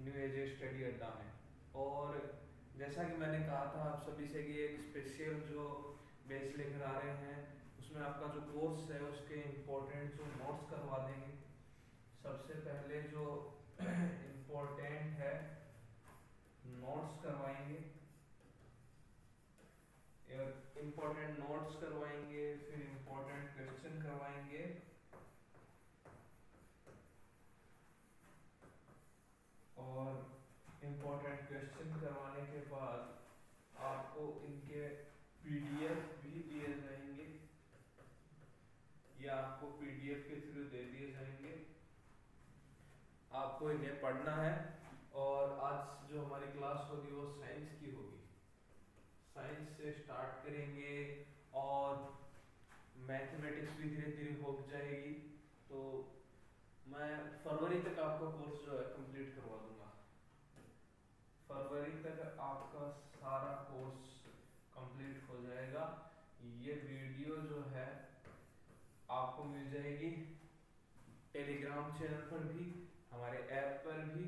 New age study अड्डा में। और जैसा कि मैंने कहा था आप सभी से कि एक स्पेशल जो बैच लेकर आ रहे हैं, उसमें आपका जो कोर्स है उसके इम्पोर्टेंट जो नोट्स करवा देंगे। सबसे पहले जो इम्पोर्टेंट है नोट्स करवाएंगे, इम्पोर्टेंट नोट्स करवाएंगे, फिर इम्पोर्टेंट क्वेश्चन करवाएंगे, और इम्पोर्टेंट क्वेश्चन करवाने के बाद आपको इनके पीडीएफ भी दिए जाएंगे या आपको पीडीएफ के थ्रू दे दिए जाएंगे। आपको इन्हें पढ़ना है। और आज जो हमारी क्लास होगी वो साइंस की होगी। साइंस से स्टार्ट करेंगे और मैथमेटिक्स भी धीरे धीरे हो जाएगी। तो मैं फरवरी तक आपका कोर्स जो है कंप्लीट करवा दूंगा। फरवरी तक आपका सारा कोर्स कंप्लीट हो जाएगा। ये वीडियो जो है आपको मिल जाएगी टेलीग्राम चैनल पर भी, हमारे ऐप पर भी,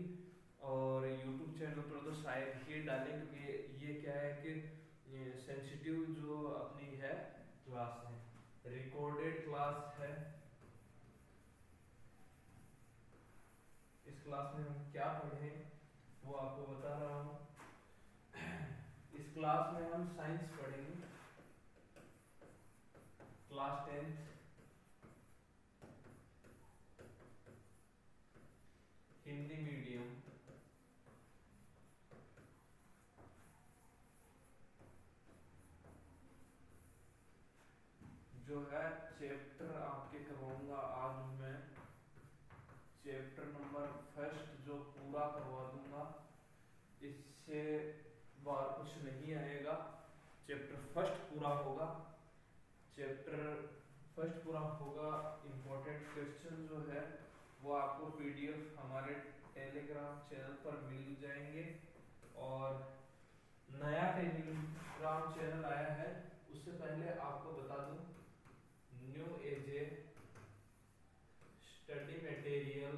और यूट्यूब चैनल पर तो शायद ही डालेंगे क्योंकि ये क्या है कि सेंसिटिव जो अपनी है क्लास है, रिकॉर्डेड क्लास है। इस क्लास में हम क्या पढ़े वो आपको बता रहा हूँ। इस क्लास में हम साइंस पढ़ेंगे, क्लास 10th, हिंदी मीडियम। जो है चैप्टर आपके करवाऊंगा आज मैं, चैप्टर नंबर फर्स्ट जो पूरा करवा दूंगा। इससे बार कुछ नहीं आएगा, चैप्टर फर्स्ट पूरा होगा। चैप्टर फर्स्ट पूरा होगा। इम्पोर्टेंट क्वेश्चन जो है वो आपको पीडीएफ हमारे टेलीग्राम चैनल पर मिल जाएंगे। और नया टेलीग्राम चैनल आया है, उससे पहले आपको बता दूं, न्यू एजे स्टडी मटेरियल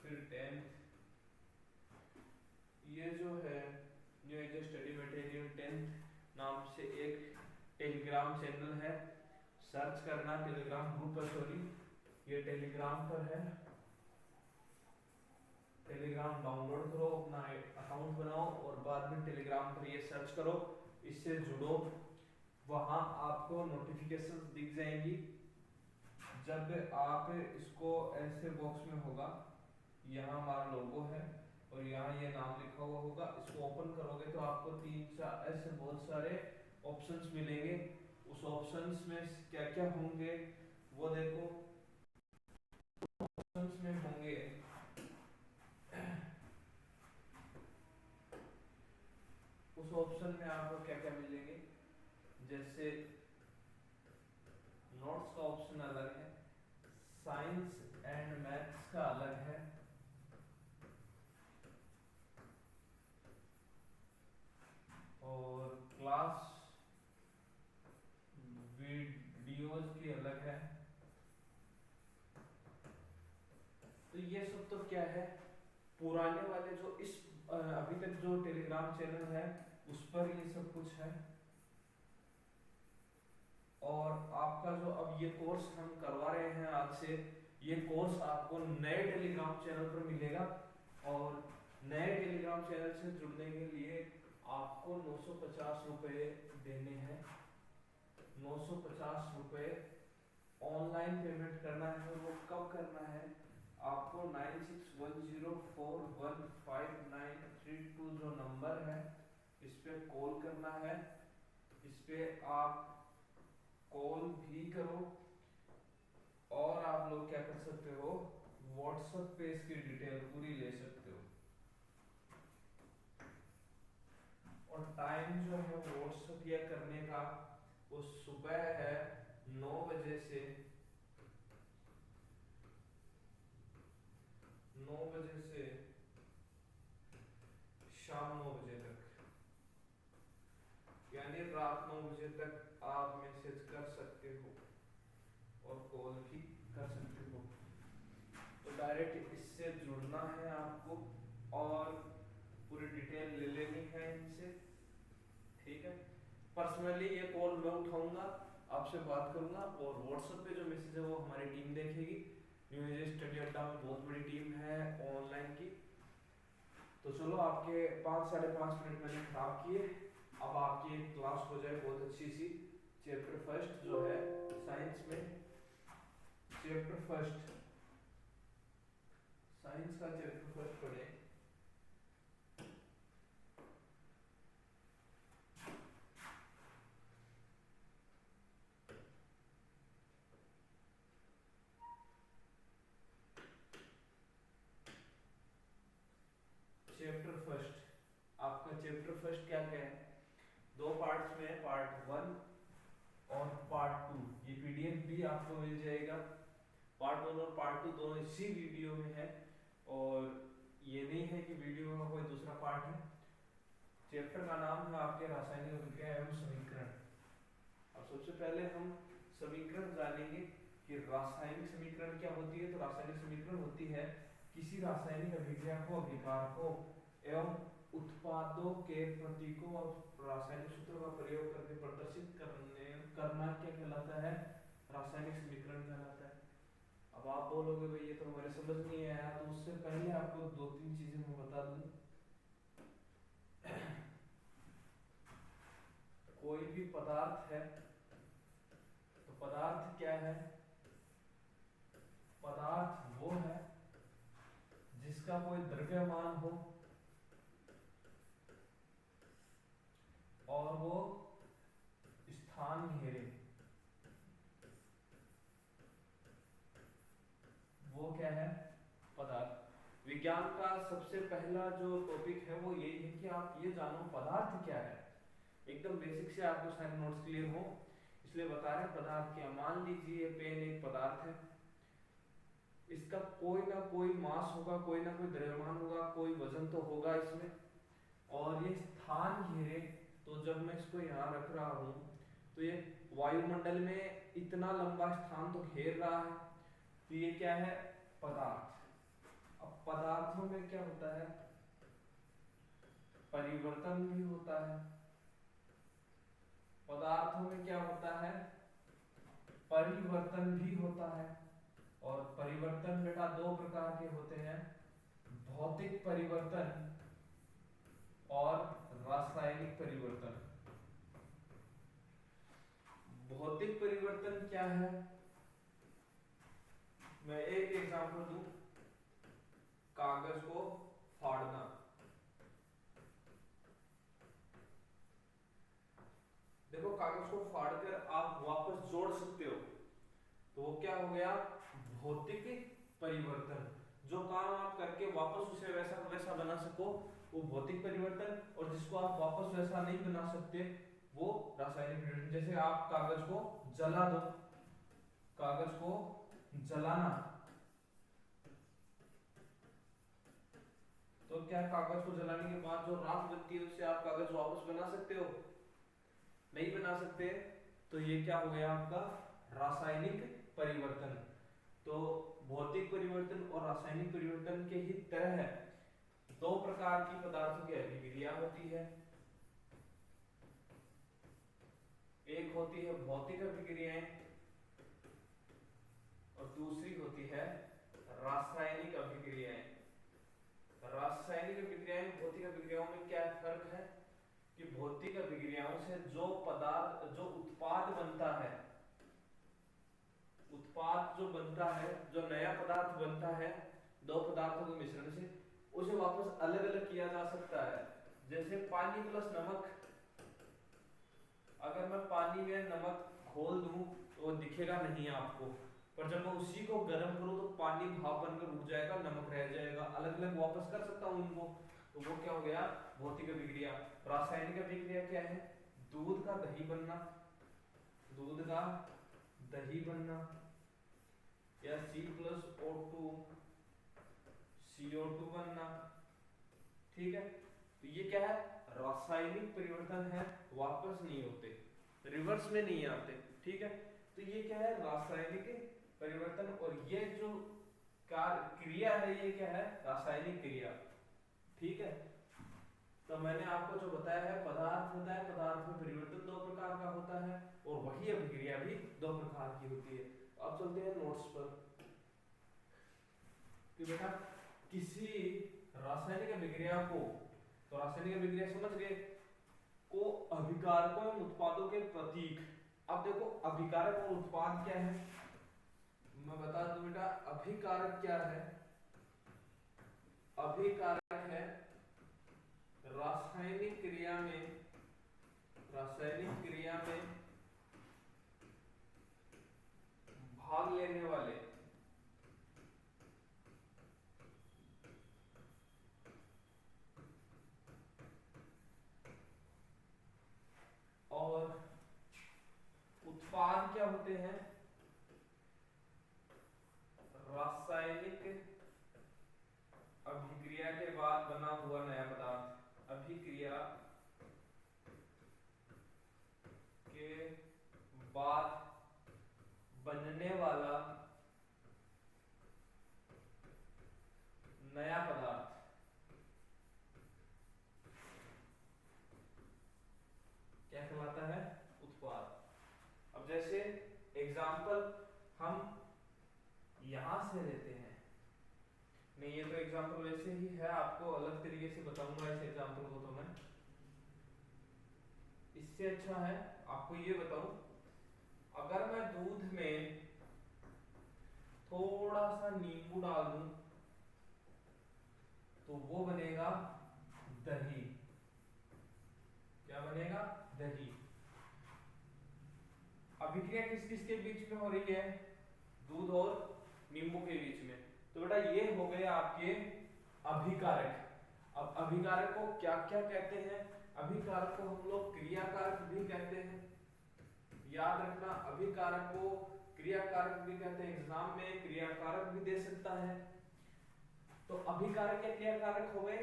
फिर 10th, ये जो है new age study material 10th नाम से एक टेलीग्राम चैनल है। सर्च करना, टेलीग्राम ग्रुप है, सॉरी ये टेलीग्राम पर है। टेलीग्राम डाउनलोड करो, अपना अकाउंट बनाओ और बाद में टेलीग्राम पर ये सर्च करो, इससे जुड़ो। वहां आपको नोटिफिकेशन दिख जाएंगी। जब आप इसको ऐसे बॉक्स में होगा, यहाँ हमारा लोगो है और यहाँ ये नाम लिखा हुआ होगा, इसको ओपन करोगे तो आपको 3-4 ऐसे बहुत सारे ऑप्शंस मिलेंगे। उस ऑप्शंस में क्या क्या होंगे वो देखो। ऑप्शंस में होंगे उस ऑप्शन में आपको क्या क्या मिलेंगे, जैसे नोट्स का ऑप्शन अलग है, साइंस एंड मैथ्स का अलग है, और क्लास वीडियोस की अलग है। तो ये सब तो क्या है, पुराने वाले जो इस अभी तक जो टेलीग्राम चैनल है उस पर ये सब कुछ है। और आपका जो अब ये कोर्स हम करवा रहे हैं आज से, ये कोर्स आपको नए टेलीग्राम चैनल पर मिलेगा। और नए टेलीग्राम चैनल से जुड़ने के लिए आपको 950 रुपये देने हैं। 950 रुपये ऑनलाइन पेमेंट करना है। और वो कब करना है, आपको 9610415932 जो नंबर है इस पे कॉल करना है। इस पे आप कॉल भी करो और आप लोग क्या कर सकते हो, व्हाट्सएप पे इसकी डिटेल पूरी ले सकते हो। और टाइम जो है व्हाट्सएप या करने का वो सुबह है 9 बजे से 9 बजे से शाम 9 बजे तक, यानी रात 9 बजे तक आप मैसेज कर सकते हो। और कॉल भी कर सकते हो। तो डायरेक्ट इससे जुड़ना है आपको और पूरी डिटेल ले लेनी है इनसे, ठीक है। पर्सनली ये कॉल मैं उठाऊंगा, आपसे बात करूंगा, और व्हाट्सएप पे जो मैसेज है वो हमारी टीम देखेगी। न्यू एज स्टडी अड्डा में बहुत बड़ी टीम है ऑनलाइन की। तो चलो, आपके 5-5.5 मिनट मैंने खराब किए। अब आपकी एक क्लास हो जाए बहुत अच्छी सी। चैप्टर फर्स्ट जो है साइंस में, चैप्टर फर्स्ट साइंस का चैप्टर फर्स्ट पढ़े। चैप्टर फर्स्ट, आपका चैप्टर फर्स्ट क्या क्या है? 2 पार्ट्स में, पार्ट 1 और पार्ट 2। ये पीडीएफ भी आपको मिल जाएगा। पार्ट 1 और पार्ट 2 दोनों इसी वीडियो में है, और ये नहीं है कि वीडियो का कोई दूसरा पार्ट है। चैप्टर का नाम है आपके रासायनिक अभिक्रिया एवं समीकरण। अब सबसे पहले हम समीकरण जानेंगे कि रासायनिक समीकरण क्या होती है। तो रासायनिक समीकरण होती है किसी रासायनिक अभिक्रिया को, अभिकारकों एवं उत्पादों के प्रतीकों और रासायनिक सूत्रों का प्रयोग करके प्रदर्शित करना क्या कहलाता है? रासायनिक समीकरण कहलाता है। अब आप बोलोगे भाई ये तो हमारे समझ नहीं आया, तो उससे पहले आपको 2-3 चीजें मैं बता दूं। कोई भी पदार्थ है तो पदार्थ क्या है? पदार्थ वो है जिसका कोई द्रव्यमान हो और वो स्थान घेरे, वो क्या है? पदार्थ। विज्ञान का सबसे पहला जो टॉपिक है वो यही है कि आप ये जानो पदार्थ क्या है। एकदम बेसिक से आपको सारे नोट्स क्लियर हो, इसलिए बता रहे हैं पदार्थ क्या। मान लीजिए पेन एक पदार्थ है, इसका कोई ना कोई मास होगा, कोई ना कोई द्रव्यमान होगा, कोई वजन तो होगा इसमें, और ये स्थान घेरे। तो जब मैं इसको यहाँ रख रहा हूँ तो ये वायुमंडल में इतना लंबा स्थान तो घेर रहा है, तो ये क्या है? पदार्थ। अब पदार्थों में क्या होता है? परिवर्तन भी होता है। पदार्थों में क्या होता है? परिवर्तन भी होता है। और परिवर्तन बेटा 2 प्रकार के होते हैं, भौतिक परिवर्तन और रासायनिक परिवर्तन। भौतिक परिवर्तन क्या है? मैं एक एग्जांपल दूं, कागज को फाड़ना। देखो, कागज को फाड़कर आप वापस जोड़ सकते हो, तो वो क्या हो गया? भौतिक परिवर्तन। जो काम आप करके वापस उसे वैसा वैसा बना सको वो भौतिक परिवर्तन, और जिसको आप वापस वैसा नहीं बना सकते वो रासायनिक परिवर्तन। जैसे आप कागज को जला दो, कागज को जलाना, तो क्या कागज को जलाने के बाद जो राख बनती है उससे आप कागज वापस बना सकते हो? नहीं बना सकते। तो ये क्या हो गया आपका? रासायनिक परिवर्तन। तो भौतिक परिवर्तन और रासायनिक परिवर्तन के ही तरह 2 प्रकार की पदार्थों की अभिक्रिया होती है। एक होती है भौतिक अभिक्रियाएं और दूसरी होती है रासायनिक अभिक्रियाएं। रासायनिक अभिक्रियाएं भौतिक अभिक्रियाओं में क्या फर्क है कि भौतिक अभिक्रियाओं से जो पदार्थ, जो उत्पाद बनता है, उत्पाद जो बनता है, जो नया पदार्थ बनता है 2 पदार्थों के मिश्रण से, उसे वापस अलग अलग किया जा सकता है। जैसे पानी प्लस नमक, अगर मैं पानी में नमक घोल दूं तो दिखेगा नहीं आपको, पर जब मैं उसी को गर्म करूं तो पानी भाप बनकर उठ जाएगा, नमक रह जाएगा, अलग अलग वापस कर सकता हूं उनको। तो वो क्या हो गया? भौतिक अभिक्रिया। रासायनिक अभिक्रिया क्या है? दूध का दही बनना, दूध का दही बनना, या C+O2 CO2 बनना, ठीक है। तो ये क्या है? रासायनिक परिवर्तन है, वापस नहीं होते, रिवर्स में नहीं आते, ठीक है। तो ये क्या है, रासायनिक परिवर्तन। और ये जो कार्य क्रिया है ये क्या है, रासायनिक क्रिया। ठीक है, तो मैंने आपको जो बताया है पदार्थ होता है, पदार्थ में परिवर्तन दो प्रकार का होता है और वही अभिक्रिया भी दो प्रकार की होती है। अब चलते हैं नोट्स पर कि बेटा किसी रासायनिक अभिक्रिया को, तो रासायनिक अभिक्रिया समझ गए, को अभिकारकों एवं उत्पादों के प्रतीक। अब देखो अभिकारक और उत्पाद क्या है, मैं बता दूं बेटा। अभिकारक क्या है, अभिकारक है रासायनिक क्रिया में, रासायनिक क्रिया में भाग लेने वाले और उत्पाद क्या होते हैं, रासायनिक अभिक्रिया के बाद बना हुआ नया पदार्थ। अभिक्रिया के बाद बनने वाला नया पदार्थ क्या कहलाता है, उत्पाद। अब जैसे एग्जाम्पल हम यहां से लेते हैं, नहीं ये तो एग्जाम्पल वैसे ही है, आपको अलग तरीके से बताऊंगा इस एग्जाम्पल को। तो मैं इससे अच्छा है आपको ये बताऊं, अगर मैं दूध में थोड़ा सा नींबू डाल दूं तो वो बनेगा दही। क्या बनेगा, दही। अभिक्रिया किस किस के बीच में हो रही है, दूध और नींबू के बीच में। तो बेटा ये हो गए आपके अभिकारक। अब अभिकारक को क्या क्या कहते हैं, अभिकारक को हम लोग क्रियाकारक भी कहते हैं। याद रखना, अभिकारक को क्रियाकारक भी कहते हैं, एग्जाम में क्रियाकारक भी दे सकता है। तो अभिकारक या क्रियाकारक हो गए।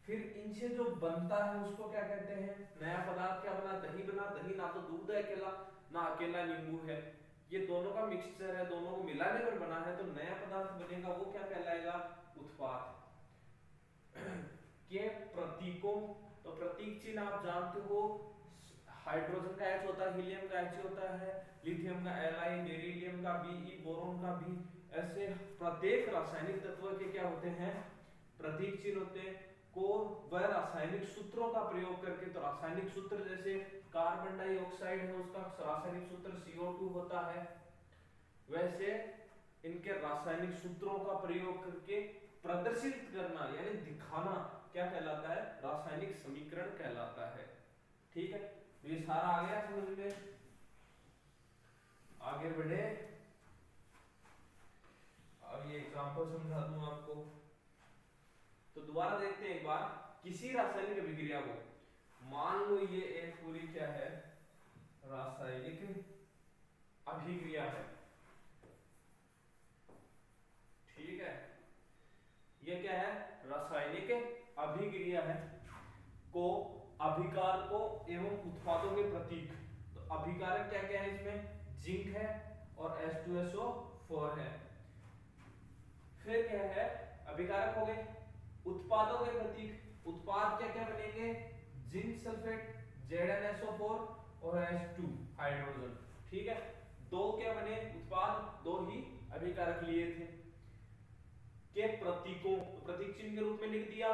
फिर इनसे जो बनता है उसको क्या कहते हैं, नया पदार्थ क्या बना, दही बना। दही ना तो दूध है अकेला, ना अकेला नींबू है, ये दोनों का मिक्सचर है, दोनों को मिलाने पर बना है, तो नया पदार्थ बनेगा, वो क्या कहलाएगा, उत्पाद। के प्रतीकों, तो प्रतीक चिन्ह आप जानते हो, हाइड्रोजन का H होता है, हीलियम का H होता है, लिथियम का Li, बेरिलियम का Be, बोरोन का B। ऐसे प्रत्येक रासायनिक तत्व के क्या होते हैं, प्रतीक चिन्ह होते हैं। को वह रासायनिक सूत्रों का प्रयोग करके, तो रासायनिक सूत्र जैसे कार्बन डाइऑक्साइड है उसका रासायनिक सूत्र CO2 होता है, वैसे इनके रासायनिक सूत्रों का प्रयोग करके प्रदर्शित करना यानी दिखाना क्या कहलाता है, रासायनिक समीकरण कहलाता है। ठीक है, तो ये सारा आ गया समझ में। आगे बढ़े, अब ये एग्जांपल समझा दूं आपको। तो दोबारा देखते हैं एक बार, किसी रासायनिक अभिक्रिया को, मान लो ये एक पूरी क्या है, रासायनिक अभिक्रिया है। ठीक है, ये क्या है, रासायनिक अभिक्रिया है। को अभिकारकों एवं उत्पादों के प्रतीक, तो अभिकारक क्या क्या है इसमें, जिंक है और H2SO4 है। फिर क्या है, अभिकारक हो गए। उत्पादों के प्रतीक, उत्पाद क्या क्या बनेंगे, जिंक सल्फेट, ZnSO4 और H2 हाइड्रोजन। ठीक है, दो क्या बने उत्पाद, दो ही अभिकारक लिए थे। के प्रतीकों, तो प्रतीक चिन्ह के रूप में लिख दिया,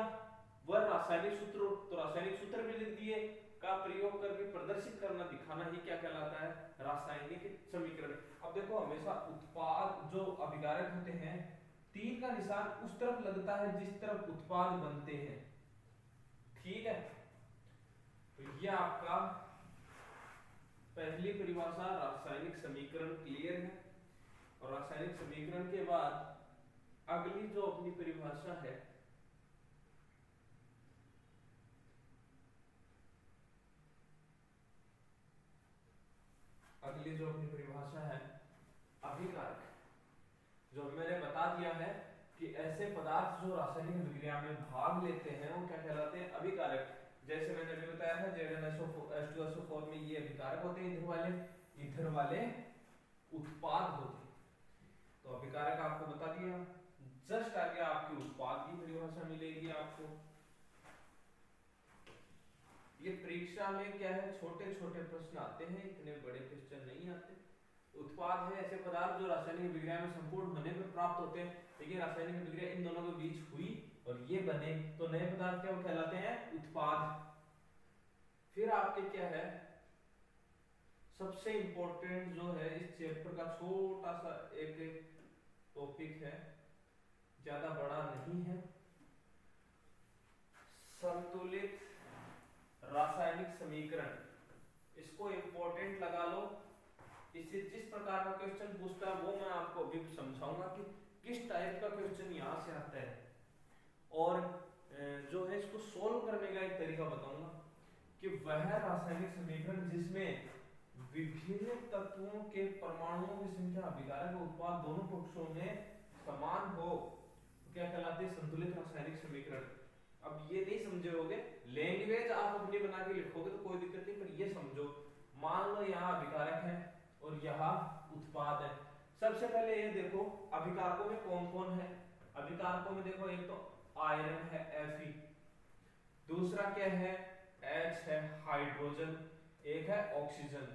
वह रासायनिक सूत्र, तो रासायनिक सूत्र भी लिख दिए, का प्रयोग करके प्रदर्शित करना दिखाना ही क्या कहलाता है, रासायनिक समीकरण। अब देखो हमेशा उत्पाद जो अभिकारक होते हैं, तीर का निशान उस तरफ लगता है जिस तरफ उत्पाद बनते हैं। ठीक है, तो ये आपका पहली परिभाषा रासायनिक समीकरण क्लियर है। और रासायनिक समीकरण के बाद अगली जो अपनी परिभाषा है, अगली जो अपनी परिभाषा है अभिकारक, जो मैंने बता दिया है कि ऐसे पदार्थ जो रासायनिक अभिक्रिया में भाग लेते हैं वो क्या कहलाते हैं, अभिकारक। जैसे मैंने अभी बताया था, ZnSO H2SO4 में ये अभिकारक होते हैं, इधर वाले उत्पाद होते। तो अभिकारक आपको बता दिया, जस्ट आगे आपकी उत्पाद की परिभाषा मिलेगी आपको। ये परीक्षा में क्या है, छोटे छोटे प्रश्न आते हैं, इतने बड़े क्वेश्चन नहीं आते। उत्पाद है ऐसे पदार्थ जो रासायनिक अभिक्रिया में संपूर्ण होने पर प्राप्त होते हैं। देखिए रासायनिक अभिक्रिया इन दोनों के बीच हुई और ये बने तो नए पदार्थ क्या कहलाते हैं, उत्पाद। फिर आपके क्या है, सबसे इंपॉर्टेंट जो है इस चैप्टर का छोटा सा एक टॉपिक है, ज्यादा बड़ा नहीं है, संतुलित रासायनिक समीकरण। इसको इंपॉर्टेंट लगा लो, इससे जिस प्रकार का क्वेश्चन पूछता है वो मैं आपको अभी समझाऊंगा कि किस टाइप का क्वेश्चन यहाँ से आता है, और जो है इसको सोल्व करने का एक तरीका बताऊंगा कि वह रासायनिक समीकरण जिसमें विभिन्न तत्वों के परमाणुओं की संख्या अभिकारक और उत्पाद दोनों पक्षों में समान हो, क्या कहलाते हैं, संतुलित रासायनिक समीकरण। अब ये नहीं समझे होगे, लैंग्वेज आप अपनी बना के लिखोगे तो कोई दिक्कत नहीं, पर ये समझो, मान लो यहाँ अभिकारक है और यहाँ उत्पाद है। सबसे पहले ये देखो अभिकारकों में कौन कौन है। अभिकारकों में देखो एक तो आयरन है Fe, दूसरा क्या है H है हाइड्रोजन, एक है ऑक्सीजन।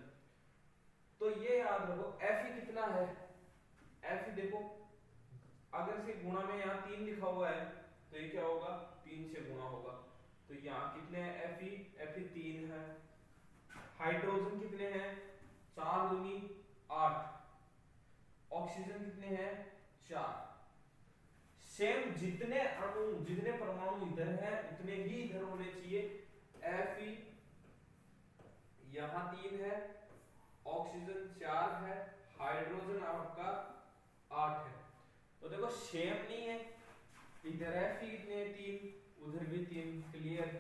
तो ये याद रखो Fe कितना है, Fe देखो अगर से गुणा में यहाँ 3 लिखा हुआ है तो ये क्या होगा, 3 से गुणा होगा। तो यहाँ कितने हैं Fe 3 है। हाइड्रोजन कितने हैं, 4 दूनी 8। ऑक्सीजन कितने हैं, 4। सेम जितने अणु जितने परमाणु इधर है उतने ही इधर होने चाहिए। Fe यहाँ 3 है, ऑक्सीजन 4 है, हाइड्रोजन आपका 8 है। तो देखो सेम नहीं है, इधर Fe कितने 3, उधर भी 3, क्लियर।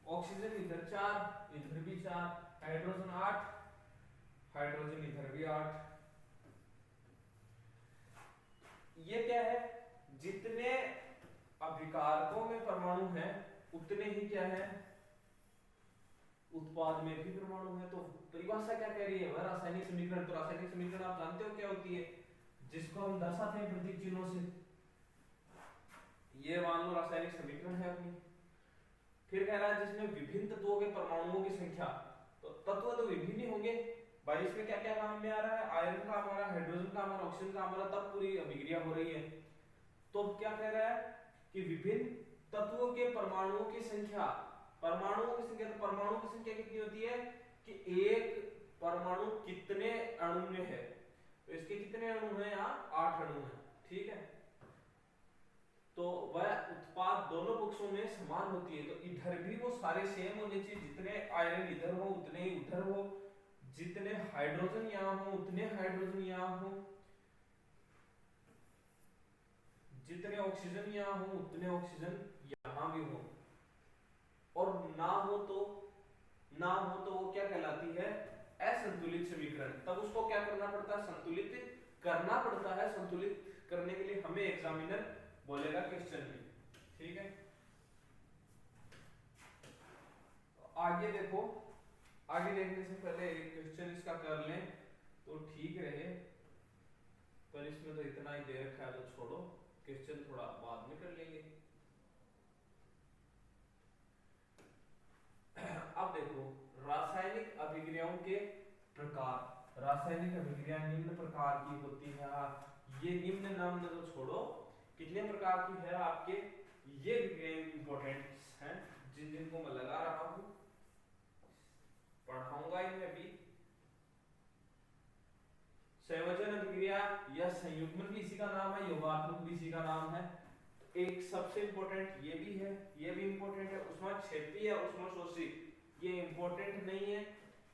ऑक्सीजन इधर 4, इधर भी 4, हाइड्रोजन 8, हाइड्रोजन इधर भी 8। ये क्या है, जितने अभिकारकों में परमाणु हैं उतने ही क्या है, उत्पाद में भी परमाणु है। तो परिभाषा क्या कह रही है, वह रासायनिक समीकरण। तो रासायनिक समीकरण आप जानते हो क्या होती है, जिसको हम दर्शाते हैं प्रतीक चिन्हों से। ये मान लो रासायनिक समीकरण है अपनी। फिर कह रहा है जिसमें विभिन्न तत्वों के परमाणुओं की संख्या, तो तत्व तो विभिन्न ही होंगे भाई। इसमें क्या क्या काम में आ रहा है, आयरन का हमारा, हाइड्रोजन का हमारा, ऑक्सीजन का हमारा, तब पूरी अभिक्रिया हो रही है। तो क्या कह रहा है कि विभिन्न तत्वों के परमाणुओं की संख्या, परमाणुओं की संख्या, तो परमाणु की संख्या कितनी होती है कि एक परमाणु कितने अणु में है। तो इसके कितने अणु हैं, यहाँ 8 अणु हैं, ठीक है। तो वह उत्पाद दोनों पक्षों में समान होती है। तो इधर भी वो सारे सेम होने चाहिए, जितने आयरन इधर हो उतने ही उधर हो, जितने हाइड्रोजन यहाँ हो उतने हाइड्रोजन यहाँ हो, जितने ऑक्सीजन यहाँ हो उतने ऑक्सीजन यहाँ भी हो। और ना हो तो वो क्या कहलाती है, असंतुलित समीकरण। तब उसको क्या करना पड़ता है, संतुलित करना पड़ता है। संतुलित करने के लिए हमें एग्जामिनर बोलेगा क्वेश्चन में, ठीक है। आगे देखो, आगे देखने से पहले एक क्वेश्चन इसका कर लें तो ठीक रहे, पर इसमें तो इतना ही दे रखा है तो छोड़ो, क्वेश्चन थोड़ा बाद में कर लेंगे। अब देखो रासायनिक अभिक्रियाओं के प्रकार। रासायनिक अभिक्रिया निम्न प्रकार की होती है। ये निम्न नाम तो छोड़ो, कितने प्रकार की है आपके, ये इंपॉर्टेंट हैं जिनको मैं लगा रहा हूं, पढ़ाऊंगा इन्हें अभी। संयोजन अभिक्रिया या संयुग्मन भी इसी का नाम है, योगात्मक भी इसी का नाम है। एक सबसे इंपॉर्टेंट ये भी है, ये भी इंपॉर्टेंट है, ऊष्माक्षेपी या ऊष्माशोषी, ये इंपॉर्टेंट नहीं है।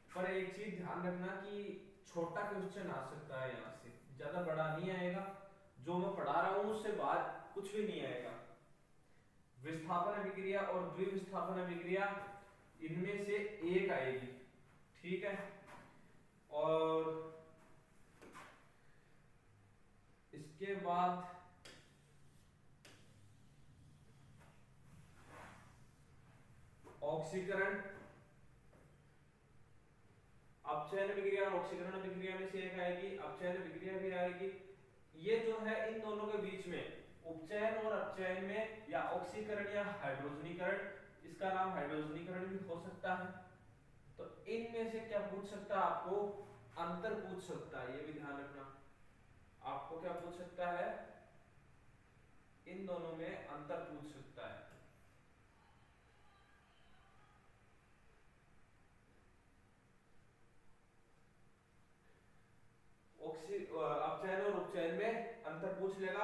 पर एक चीज ध्यान रखना कि छोटा क्वेश्चन आ सकता है यहाँ से, ज्यादा बड़ा नहीं आएगा। जो मैं पढ़ा रहा हूं उससे बाद कुछ भी नहीं आएगा। विस्थापन अभिक्रिया और द्विविस्थापन अभिक्रिया, इनमें से एक आएगी, ठीक है। और इसके बाद ऑक्सीकरण, अपचयन अभिक्रिया और ऑक्सीकरण अभिक्रिया में से एक आएगी, अपचयन अभिक्रिया भी आएगी। ये जो है इन दोनों के बीच में उपचयन और अपचयन में या ऑक्सीकरण या हाइड्रोजनीकरण, इसका नाम हाइड्रोजनीकरण भी हो सकता है। तो इनमें से क्या पूछ सकता है आपको, अंतर पूछ सकता है, ये भी ध्यान रखना। आपको क्या पूछ सकता है, इन दोनों में अंतर पूछ सकता है। अपचयन और उपचयन में अंतर पूछ लेगा।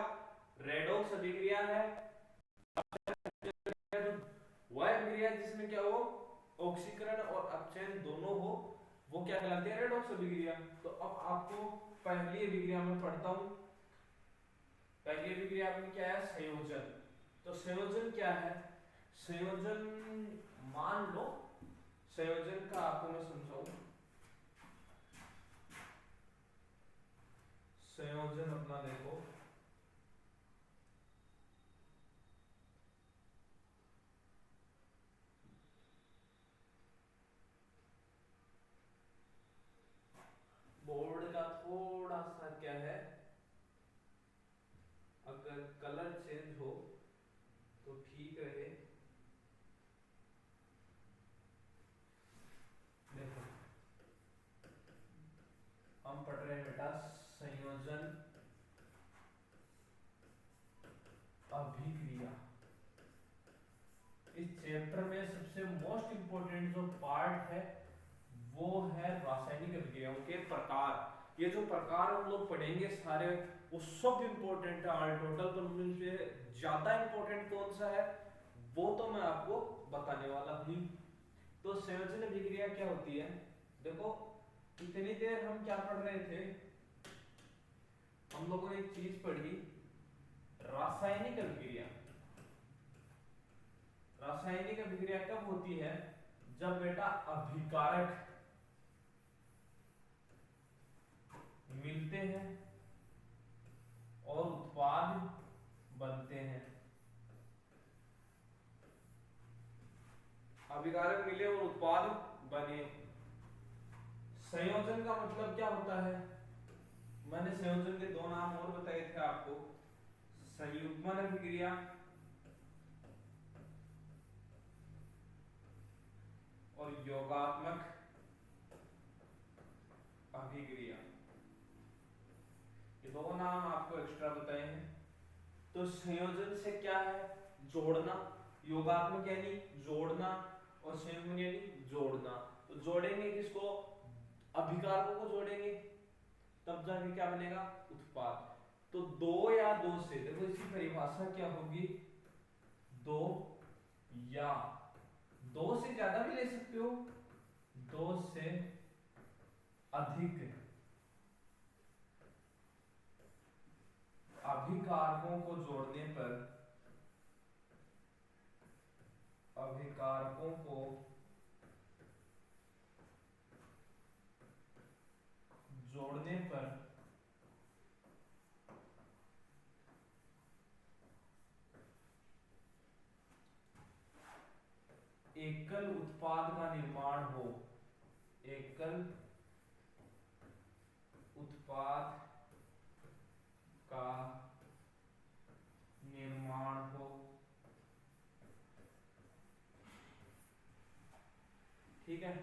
रेडॉक्स अभिक्रिया है वह अभिक्रिया जिसमें क्या हो, ऑक्सीकरण और अपचयन दोनों हो, वो क्या कहलाती है, रेडॉक्स अभिक्रिया। तो अब आपको पहली अभिक्रिया में पढ़ता हूं। पहली अभिक्रिया में क्या है, संयोजन। तो संयोजन क्या है, संयोजन मान लो, संयोजन का आपको मैं समझाऊं। संयोजन अपना देखो, बोर्ड का थोड़ा सा क्या है, अगर कलर चेंज हो तो ठीक रहे। देखो हम पढ़ रहे हैं बेटा संयोजन अभिक्रिया। इस चैप्टर में सबसे मोस्ट इंपोर्टेंट जो पार्ट है वो है रासायनिक अभिक्रियाओं के प्रकार। ये जो प्रकार हम लोग पढ़ेंगे सारे, वो सब इंपॉर्टेंट है। ऑल टोटल पर मुझे ज्यादा इंपॉर्टेंट कौन सा है वो तो मैं आपको बताने वाला हूं। तो संयोजन अभिक्रिया क्या होती है, देखो इतनी देर हम क्या पढ़ रहे थे, हम लोगों ने एक चीज पढ़ी, रासायनिक अभिक्रिया। रासायनिक अभिक्रिया कब होती है, जब बेटा अभिकारक मिलते हैं और उत्पाद बनते हैं। अभिकारक मिले और उत्पाद बने। संयोजन का मतलब क्या होता है, मैंने संयोजन के दो नाम और बताए थे आपको, संयुग्मन अभिक्रिया और योगात्मक अभिक्रिया। ये दो नाम आपको एक्स्ट्रा बताए हैं। तो संयोजन से क्या है, जोड़ना, योगात्मक यानी जोड़ना, और संयुग्मन यानी जोड़ना। तो जोड़ेंगे किसको, अभिकारकों को जोड़ेंगे, तब जाके क्या बनेगा, उत्पाद। तो दो या दो से, देखो इसकी परिभाषा क्या होगी, दो या दो से ज्यादा भी ले सकते हो, दो से अधिक अभिकारकों को जोड़ने पर, अभिकारकों को जोड़ने पर एकल उत्पाद का निर्माण हो, एकल उत्पाद का निर्माण हो। ठीक है,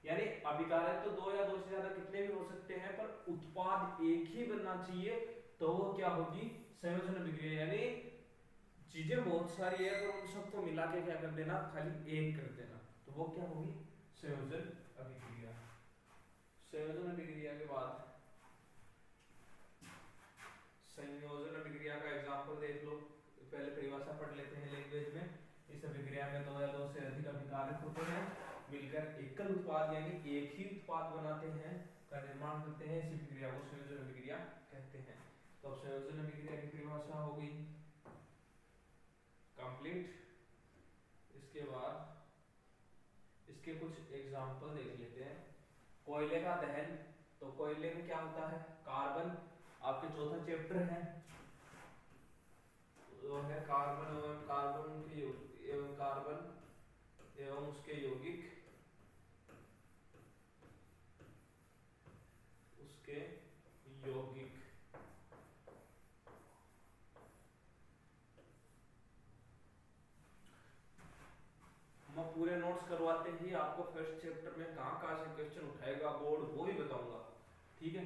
यानी अभिकारक तो दो या दो से ज्यादा कितने भी हो सकते हैं, पर उत्पाद एक ही बनना चाहिए, तो वो क्या होगी, संयोजन अभिक्रिया। यानी चीजें बहुत सारी है पर उन सबको मिला के क्या कर देना, खाली एक कर देना, तो वो क्या होगी, संयोजन अभिक्रिया। संयोजन अभिक्रिया के बाद संयोजन अभिक्रिया का एग्जांपल देख लो। पहले परिभाषा पढ़ लेते हैं लैंग्वेज में। इस अभिक्रिया में दो या दो से अधिक अभिकारक होते हैं, मिलकर एकल उत्पाद यानी एक ही उत्पाद बनाते हैं, का निर्माण करते हैं। इसी प्रक्रिया को संयोजन अभिक्रिया कहते हैं। तो अब संयोजन अभिक्रिया की परिभाषा हो गई कंप्लीट। इसके बाद इसके कुछ एग्जांपल देख लेते हैं। कोयले का दहन, तो कोयले में क्या होता है, कार्बन, आपके चौथा चैप्टर है, तो है कार्बन एवं कार्बन के एवं कार्बन एवं उसके यौगिक उसके यौगिक। मैं पूरे नोट्स करवाते ही आपको फर्स्ट चैप्टर में कहाँ से क्वेश्चन उठाएगा बोर्ड वो भी बताऊंगा, ठीक है।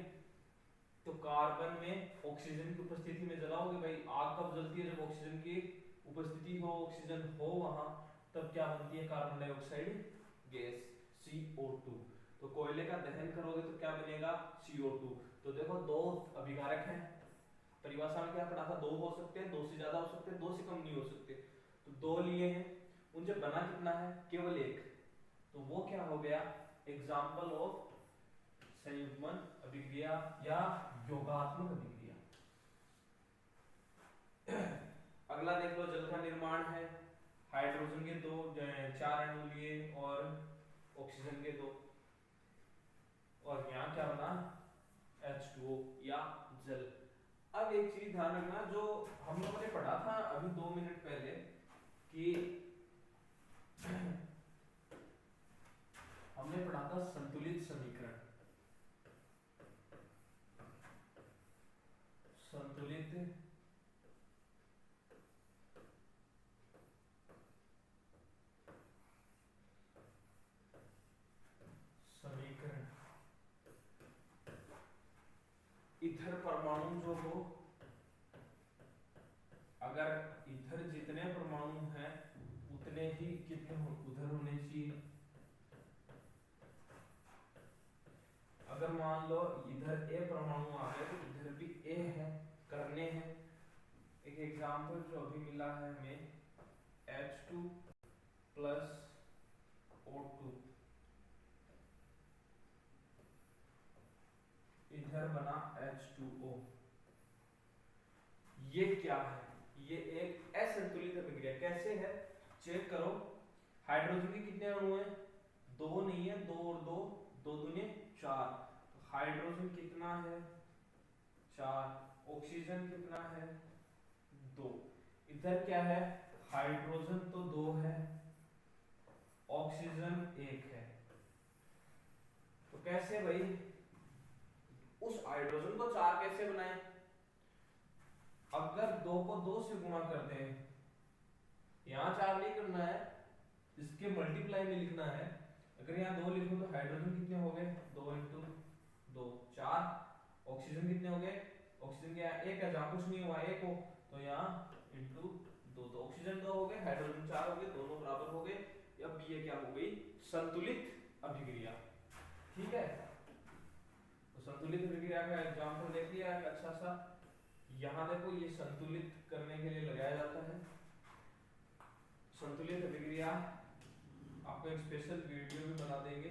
तो कार्बन में ऑक्सीजन की उपस्थिति में जलाओगे भाई, आग कब जलती है? जब ऑक्सीजन की उपस्थिति हो, ऑक्सीजन हो वहां, तब क्या बनती है? Carbon dioxide gas CO2। तो कोयले का दहन करोगे तो क्या बनेगा? CO2। तो देखो दो अभिकारक हैं, परिभाषा में क्या पढ़ा था? दो हो सकते हैं, दो से ज्यादा हो सकते हैं, दो से कम नहीं हो सकते। तो दो लिए हैं, उनसे बना कितना है? केवल एक। तो वो क्या हो गया? एग्जाम्पल ऑफ संयुग्मन अभिक्रिया या योगात्मक अभिक्रिया। अगला देख लो, जल का निर्माण है, हाइड्रोजन के दो चार अणु लिए और ऑक्सीजन के दो, और यहाँ क्या बना? H2O या जल। अब एक चीज ध्यान रखना, जो हम लोगों ने पढ़ा था अभी 2 मिनट पहले कि हमने पढ़ा था संतुलित समीकरण। संतुलित समीकरण, इधर परमाणु जो हो, अगर इधर जितने परमाणु हैं उतने ही कितने उधर होने चाहिए। अगर मान लो इधर A परमाणु आ गए तो इधर भी A है, करने हैं। एक एग्जांपल जो अभी मिला है हमें, H2 प्लस O2, इधर बना H2O। ये क्या है? ये एक असंतुलित अभिक्रिया। कैसे है? चेक करो, हाइड्रोजन के कितने अणु हैं? दो नहीं है, दो और दो, दो दूनी चार। तो हाइड्रोजन कितना है? चार। ऑक्सीजन कितना है? दो। इधर क्या है? हाइड्रोजन तो दो है, ऑक्सीजन एक है। तो कैसे भाई उस हाइड्रोजन को चार कैसे बनाए? अगर दो को दो से गुणा कर दें, यहाँ चार नहीं करना है, इसके मल्टीप्लाई में लिखना है। अगर यहाँ दो लिखूं तो हाइड्रोजन कितने हो गए? दो इंटू दो चार। ऑक्सीजन कितने हो गए? ऑक्सीजन के यहाँ एक है, जहाँ कुछ नहीं हुआ एक हो, तो यहाँ इंटू दो, तो ऑक्सीजन दो हो गए, हाइड्रोजन चार हो गए, दोनों बराबर हो गए। अब ये क्या हो गई? संतुलित अभिक्रिया, ठीक है। तो संतुलित अभिक्रिया का एग्जाम्पल देख लिया है अच्छा सा। यहाँ देखो ये संतुलित करने के लिए लगाया जाता है। संतुलित अभिक्रिया आपको एक स्पेशल वीडियो भी बना देंगे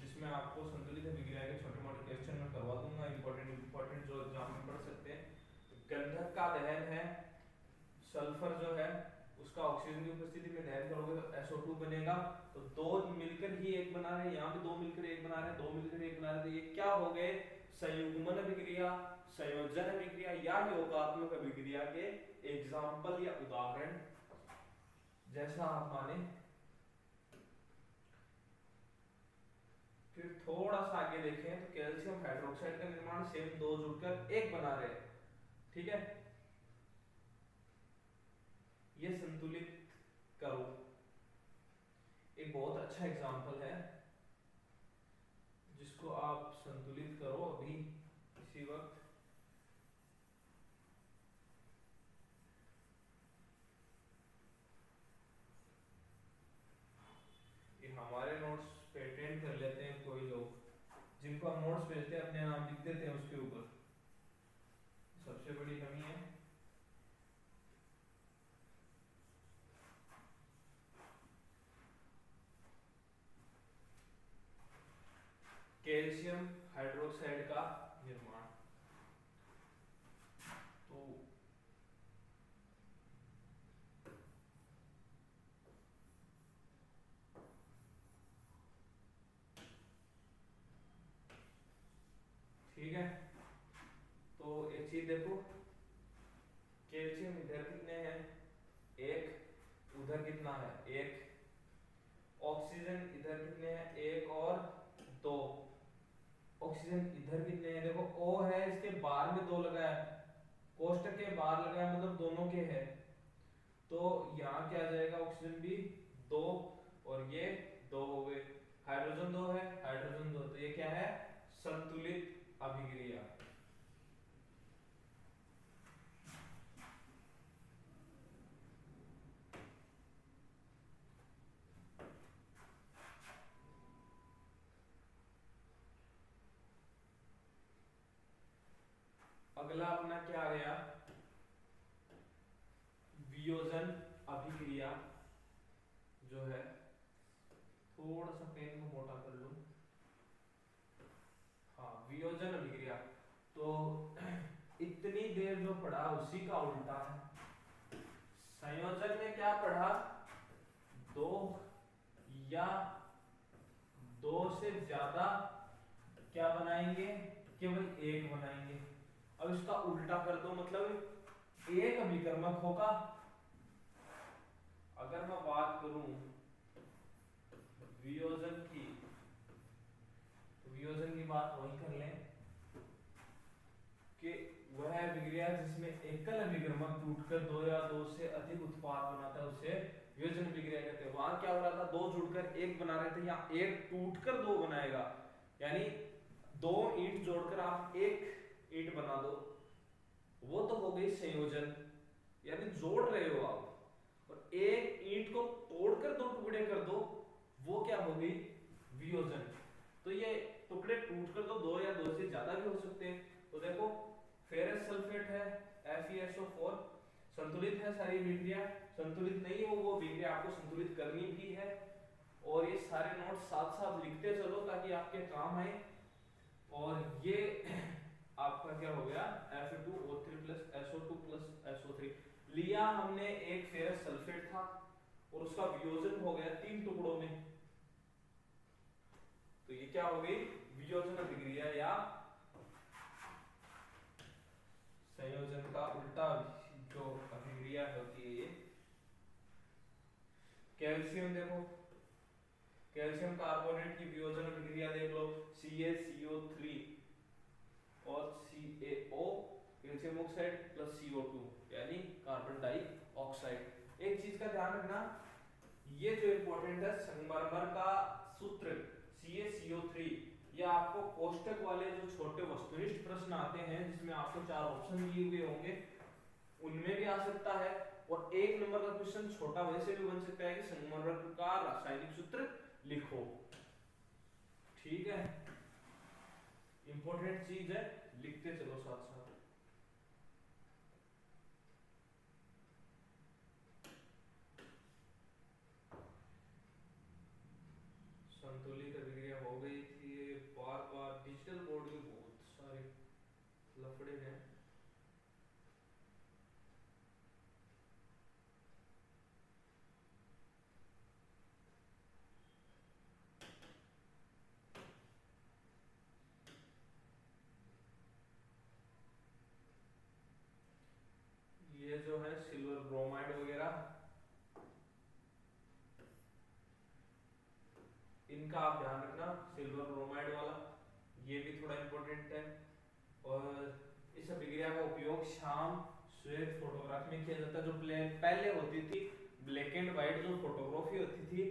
जिसमें आपको संतुलित अभिक्रिया के छोटे मोटे क्वेश्चन मैं करवा दूंगा, इंपॉर्टेंट जो एग्जाम में पढ़ सकते हैं। गंधक का दहन है, सल्फर जो है उसका ऑक्सीजन की उपस्थिति में दहन करोगे तो SO2 बनेगा। तो दो मिलकर ही एक बना रहे, यहाँ भी दो मिलकर एक बना रहे, दो मिलकर एक बना रहे, तो ये क्या हो गए? संयुग्मन अभिक्रिया, संयोजन अभिक्रिया या योगात्मक अभिक्रिया के एग्जाम्पल या उदाहरण, जैसा आप माने। फिर थोड़ा सा आगे देखें तो कैल्शियम हाइड्रोक्साइड का निर्माण, सेम दो जुड़कर एक बना रहे, ठीक है। ये संतुलित करो, एक बहुत अच्छा एग्जाम्पल है जिसको आप संतुलित करो अभी इसी वक्त। ये हमारे नोट्स पेटेंट कर लेते हैं कोई लोग, जिनको हम नोट्स भेजते हैं अपने नाम लिख देते हैं उसके ऊपर, सबसे बड़ी कमी है। कैल्शियम हाइड्रोक्साइड का निर्माण, तो ठीक है। तो एक चीज देखो, कैल्शियम इधर कितने हैं? एक। उधर कितना है? एक। ऑक्सीजन इधर कितने हैं? एक और दो। ऑक्सीजन इधर कितने हैं, देखो O है, इसके बाहर में 2 लगा है, कोष्टक के बाहर लगा है, मतलब दोनों के है, तो यहाँ क्या आ जाएगा, ऑक्सीजन भी 2 और ये 2 हो गए, हाइड्रोजन 2 है, हाइड्रोजन 2, तो ये क्या है, संतुलित अभिक्रिया। अगला अपना क्या आ गया, वियोजन अभिक्रिया जो है, थोड़ा सा पेन को मोटा कर लूं, हाँ वियोजन अभिक्रिया, तो इतनी देर जो पढ़ा उसी का उल्टा है। संयोजन में क्या पढ़ा, 2 या 2 से ज्यादा क्या बनाएंगे, केवल एक बनाएंगे। अब इसका उल्टा कर दो, मतलब एक अभिकर्मक होगा। अगर मैं बात करूं वियोजन की, तो वियोजन की बात वही कर लें कि वह अभिक्रिया जिसमें एकल अभिकर्मक टूटकर 2 या 2 से अधिक उत्पाद बनाता है उसे वियोजन अभिक्रिया कहते हैं। वहां क्या हो रहा था, 2 जुड़कर 1 बना रहे थे, यहाँ 1 टूटकर 2 बनाएगा, यानी 2 ईंट जोड़कर आप 1 ईंट बना दो, वो तो हो गई संयोजन, यानी जोड़ रहे हो आप, और 1 ईंट को तोड़कर 2 टुकड़े कर दो, वो क्या हो गई, वियोजन। तो ये टुकड़े टूटकर तो 2 या 2 से ज्यादा भी हो सकते हैं। तो देखो फेरस सल्फेट है, FeSO4, संतुलित है सारी अभिक्रिया, संतुलित नहीं हो वो अभिक्रिया आपको संतुलित करनी भी है। और ये सारे नोट्स साथ साथ लिखते चलो ताकि आपके काम आए। और ये आपका क्या हो गया, Fe2O3 plus SO2 plus SO3 लिया हमने, एक फेरस सल्फेट था और उसका वियोजन हो गया 3 टुकड़ों में, तो ये क्या हो गई, वियोजन अभिक्रिया या संयोजन का उल्टा जो अभिक्रिया होती है ये। कैल्शियम देखो, कैल्शियम कार्बोनेट की वियोजन अभिक्रिया देख लो, CaCO3 और CaO calcium oxide plus CO2 यानी कार्बन डाइऑक्साइड। एक चीज का ध्यान रखना, ये जो इंपॉर्टेंट है, संगमरमर का सूत्र CaCO3, ये आपको कोष्टक वाले जो छोटे वस्तुनिष्ठ प्रश्न आते हैं जिसमें आपको 4 ऑप्शन दिए हुए होंगे उनमें भी आ सकता है, और 1 नंबर का क्वेश्चन छोटा वैसे भी बन सकता है कि संगमरमर का रासायनिक सूत्र लिखो, ठीक है, इंपॉर्टेंट चीज है, लिखते चलो साथ साथ। संतुलित अभिक्रिया हो गई थी, बार बार डिजिटल बोर्ड में बहुत सारे लफड़े हैं। ये जो है सिल्वर ब्रोमाइड वगैरह, इनका आप ध्यान रखना, सिल्वर ब्रोमाइड वाला ये भी थोड़ा इंपॉर्टेंट है। और इस अभिक्रिया का उपयोग शाम श्वेत फोटोग्राफी में किया जाता है। जो पहले होती थी ब्लैक एंड व्हाइट जो फोटोग्राफी होती थी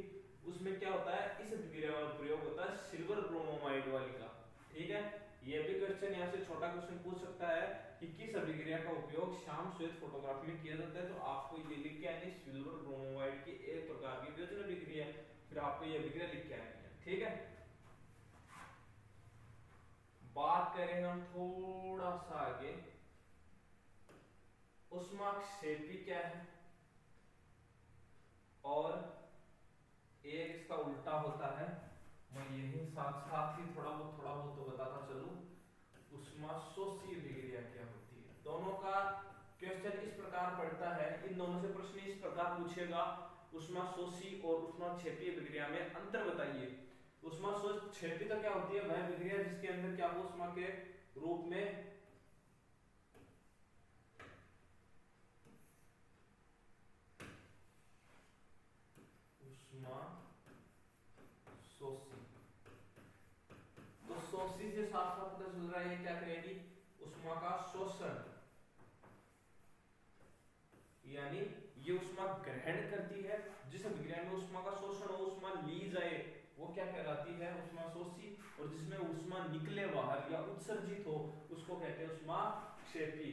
उसमें क्या होता है, इस अभिक्रिया का प्रयोग होता है सिल्वर ब्रोमाइड वाली का, ठीक है। ये भी क्वेश्चन यहाँ से छोटा क्वेश्चन पूछ सकता है कि किस अभिक्रिया का उपयोग शाम श्वेत फोटोग्राफी में किया जाता है, तो आपको ये लिख के आनी सिल्वर ब्रोमाइड की एक प्रकार की वियोजन अभिक्रिया, फिर आपको ये अभिक्रिया लिख के आनी है, ठीक है। बात करें हम थोड़ा सा आगे, ऊष्माक्षेपी क्या है, और एक इसका उल्टा होता है, मैं यही साथ साथ ही थोड़ा बहुत तो बताता चलूं, ऊष्माशोषी अभिक्रिया क्या होती है। दोनों का क्वेश्चन इस प्रकार पड़ता है, इन दोनों से प्रश्न इस प्रकार पूछेगा, ऊष्माशोषी और ऊष्माक्षेपी अभिक्रिया में अंतर बताइए। ऊष्माक्षेपी तो क्या होती है, वह अभिक्रिया जिसके अंदर क्या हो, ऊष्मा के रूप में ऊष्मा शोषी, तो शोषी से साथ साथ पता चल रहा है ये क्या करेगी, उष्मा का शोषण, यानी ये उष्मा ग्रहण करती है। जिस अभिक्रिया में उष्मा का शोषण हो, उष्मा ली जाए, वो क्या कहलाती है, उष्मा शोषी। और जिसमें उष्मा निकले बाहर या उत्सर्जित हो, उसको कहते हैं उष्मा क्षेपी।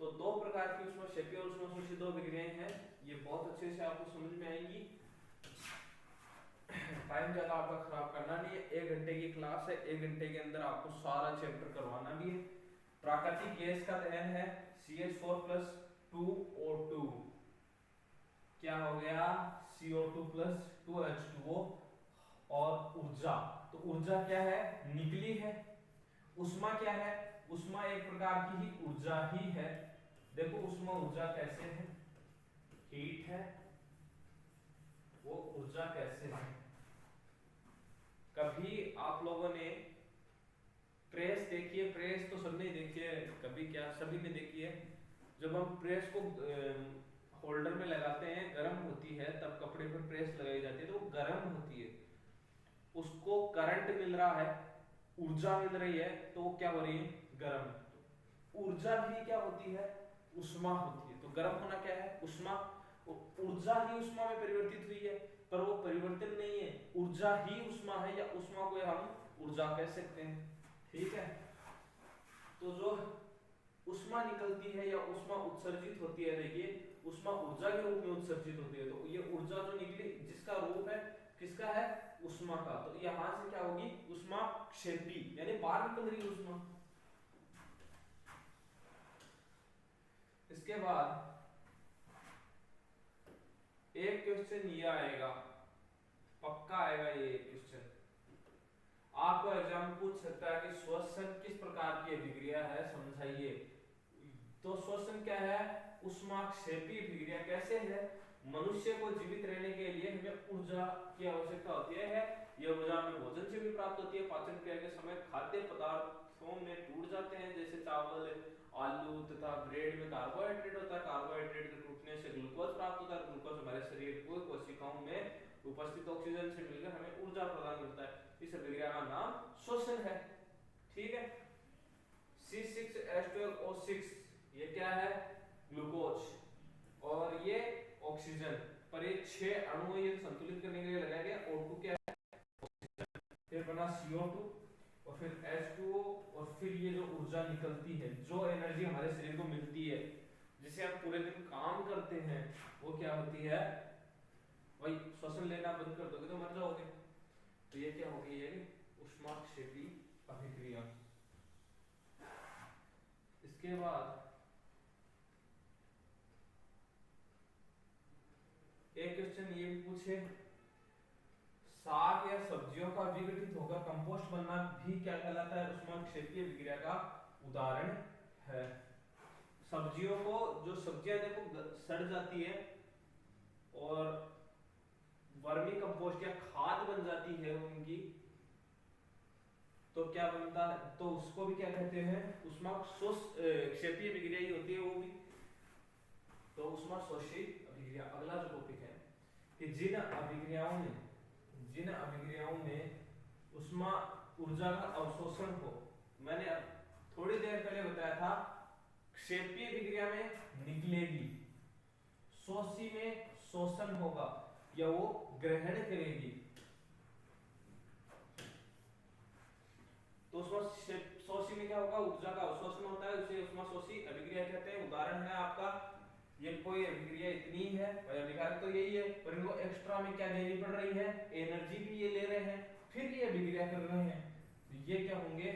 तो दो प्रकार की उष्मा क्षेपी और उष्मा शोषी दो अभिक्रियाएं हैं। ये बहुत अच्छे से आपको समझ में आएंगी। टाइम ज्यादा आपका खराब करना नहीं है, 1 घंटे की क्लास है, 1 घंटे के अंदर आपको सारा चैप्टर करवाना भी है। प्राकृतिक गैस का दहन है CH4 + 2O2, क्या हो गया, CO2 + 2H2O। और ऊर्जा, तो ऊर्जा क्या है, निकली है। उष्मा क्या है, उष्मा एक प्रकार की ही ऊर्जा ही है। देखो उष्मा ऊर्जा कैसे है, हीट है, वो ऊर्जा कैसे है। कभी आप लोगों ने प्रेस देखी है, प्रेस तो सबने देखी है, कभी क्या सभी ने देखी है। जब हम प्रेस को होल्डर में लगाते हैं, गर्म होती है, तब कपड़े पर प्रेस लगाई जाती है, तो वो गर्म होती है, उसको करंट मिल रहा है, ऊर्जा मिल रही है, तो वो क्या हो रही है, गर्म। ऊर्जा भी क्या होती है, उष्मा होती है। तो गर्म होना क्या है, उष्मा। ऊर्जा ही उष्मा में परिवर्तित हुई है, पर वो परिवर्तन नहीं है, ऊर्जा ही उष्मा है, या उष्मा को हम ऊर्जा कह सकते हैं। ठीक है, तो जो उष्मा निकलती है या उष्मा उत्सर्जित होती है, देखिए उष्मा ऊर्जा के रूप में उत्सर्जित होती है, तो ये ऊर्जा जो निकली, जिसका रूप है किसका है, उष्मा का, तो यहां से क्या होगी, उष्मा क्षेपी, यानी बाहर निकल रही उष्मा। इसके बाद एक क्वेश्चन ये आएगा, पक्का आएगा ये क्वेश्चन, आपको एग्जाम पूछ सकता है कि श्वसन किस प्रकार की अभिक्रिया है, समझाइए। तो श्वसन क्या है, उष्माक्षेपी अभिक्रिया। कैसे है, मनुष्य को जीवित रहने के लिए हमें ऊर्जा की आवश्यकता होती है। यह ऊर्जा हमें भोजन से भी प्राप्त होती है, पाचन क्रिया के समय खाद्य पदार्थों में टूट जाते हैं, जैसे चावल, आलू तथा ब्रेड में कार्बोहाइड्रेट होता है, कार्बोहाइड्रेट के टूटने से ग्लूकोज प्राप्त होता है, ग्लूकोज हमारे शरीर को कोशिकाओं में उपस्थित ऑक्सीजन से मिलकर हमें ऊर्जा प्रदान करता है। इस अभिक्रिया का नाम श्वसन है। ठीक है, C6H12O6 ये क्या है, ग्लूकोज, और ये ऑक्सीजन, पर ये 6 अणु ये संतुलित करने के लिए लगाया गया। O2 क्या है, फिर बना CO2 और फिर H2O, और फिर ये जो ऊर्जा निकलती है, जो एनर्जी हमारे शरीर को मिलती है, जिसे हम पूरे दिन काम करते हैं, वो क्या होती है, भाई श्वसन लेना बंद कर दोगे तो मर जाओगे। तो ये क्या होगी, ये उष्माक्षेपी अभिक्रिया। इसके बाद एक क्वेश्चन ये भी पूछे, साग या सब्जियों का विघटित होकर कंपोस्ट बनना भी क्या कहलाता है, उष्माक्षेपीय अभिक्रिया का उदाहरण है। सब्जियों को, जो सब्जियां देखो सड़ जाती है और वर्मी कंपोस्ट या खाद बन जाती है उनकी, तो क्या बनता है, तो उसको भी क्या कहते हैं, उष्माक्षेपीय अभिक्रिया ही होती है वो भी। तो उष्माशोषी अभिक्रिया। अगला जो टॉपिक है कि जिन अभिक्रियाओं में उष्मा ऊर्जा का अवशोषण हो, मैंने थोड़ी देर पहले बताया था, क्षेपीय अभिक्रिया में निकलेगी, शोषी में शोषण होगा या वो ग्रहण करेगी। तो शोषी में क्या होगा, ऊर्जा का अवशोषण होता है, उसे उष्माशोषी अभिक्रिया कहते हैं। उदाहरण है आपका, ये कोई अभिक्रिया इतनी है, अभिकारक तो यही है, पर इनको एक्स्ट्रा में क्या देनी पड़ रही है, एनर्जी भी ये ले रहे हैं, फिर ये अभिक्रिया कर रहे हैं, तो ये क्या होंगे,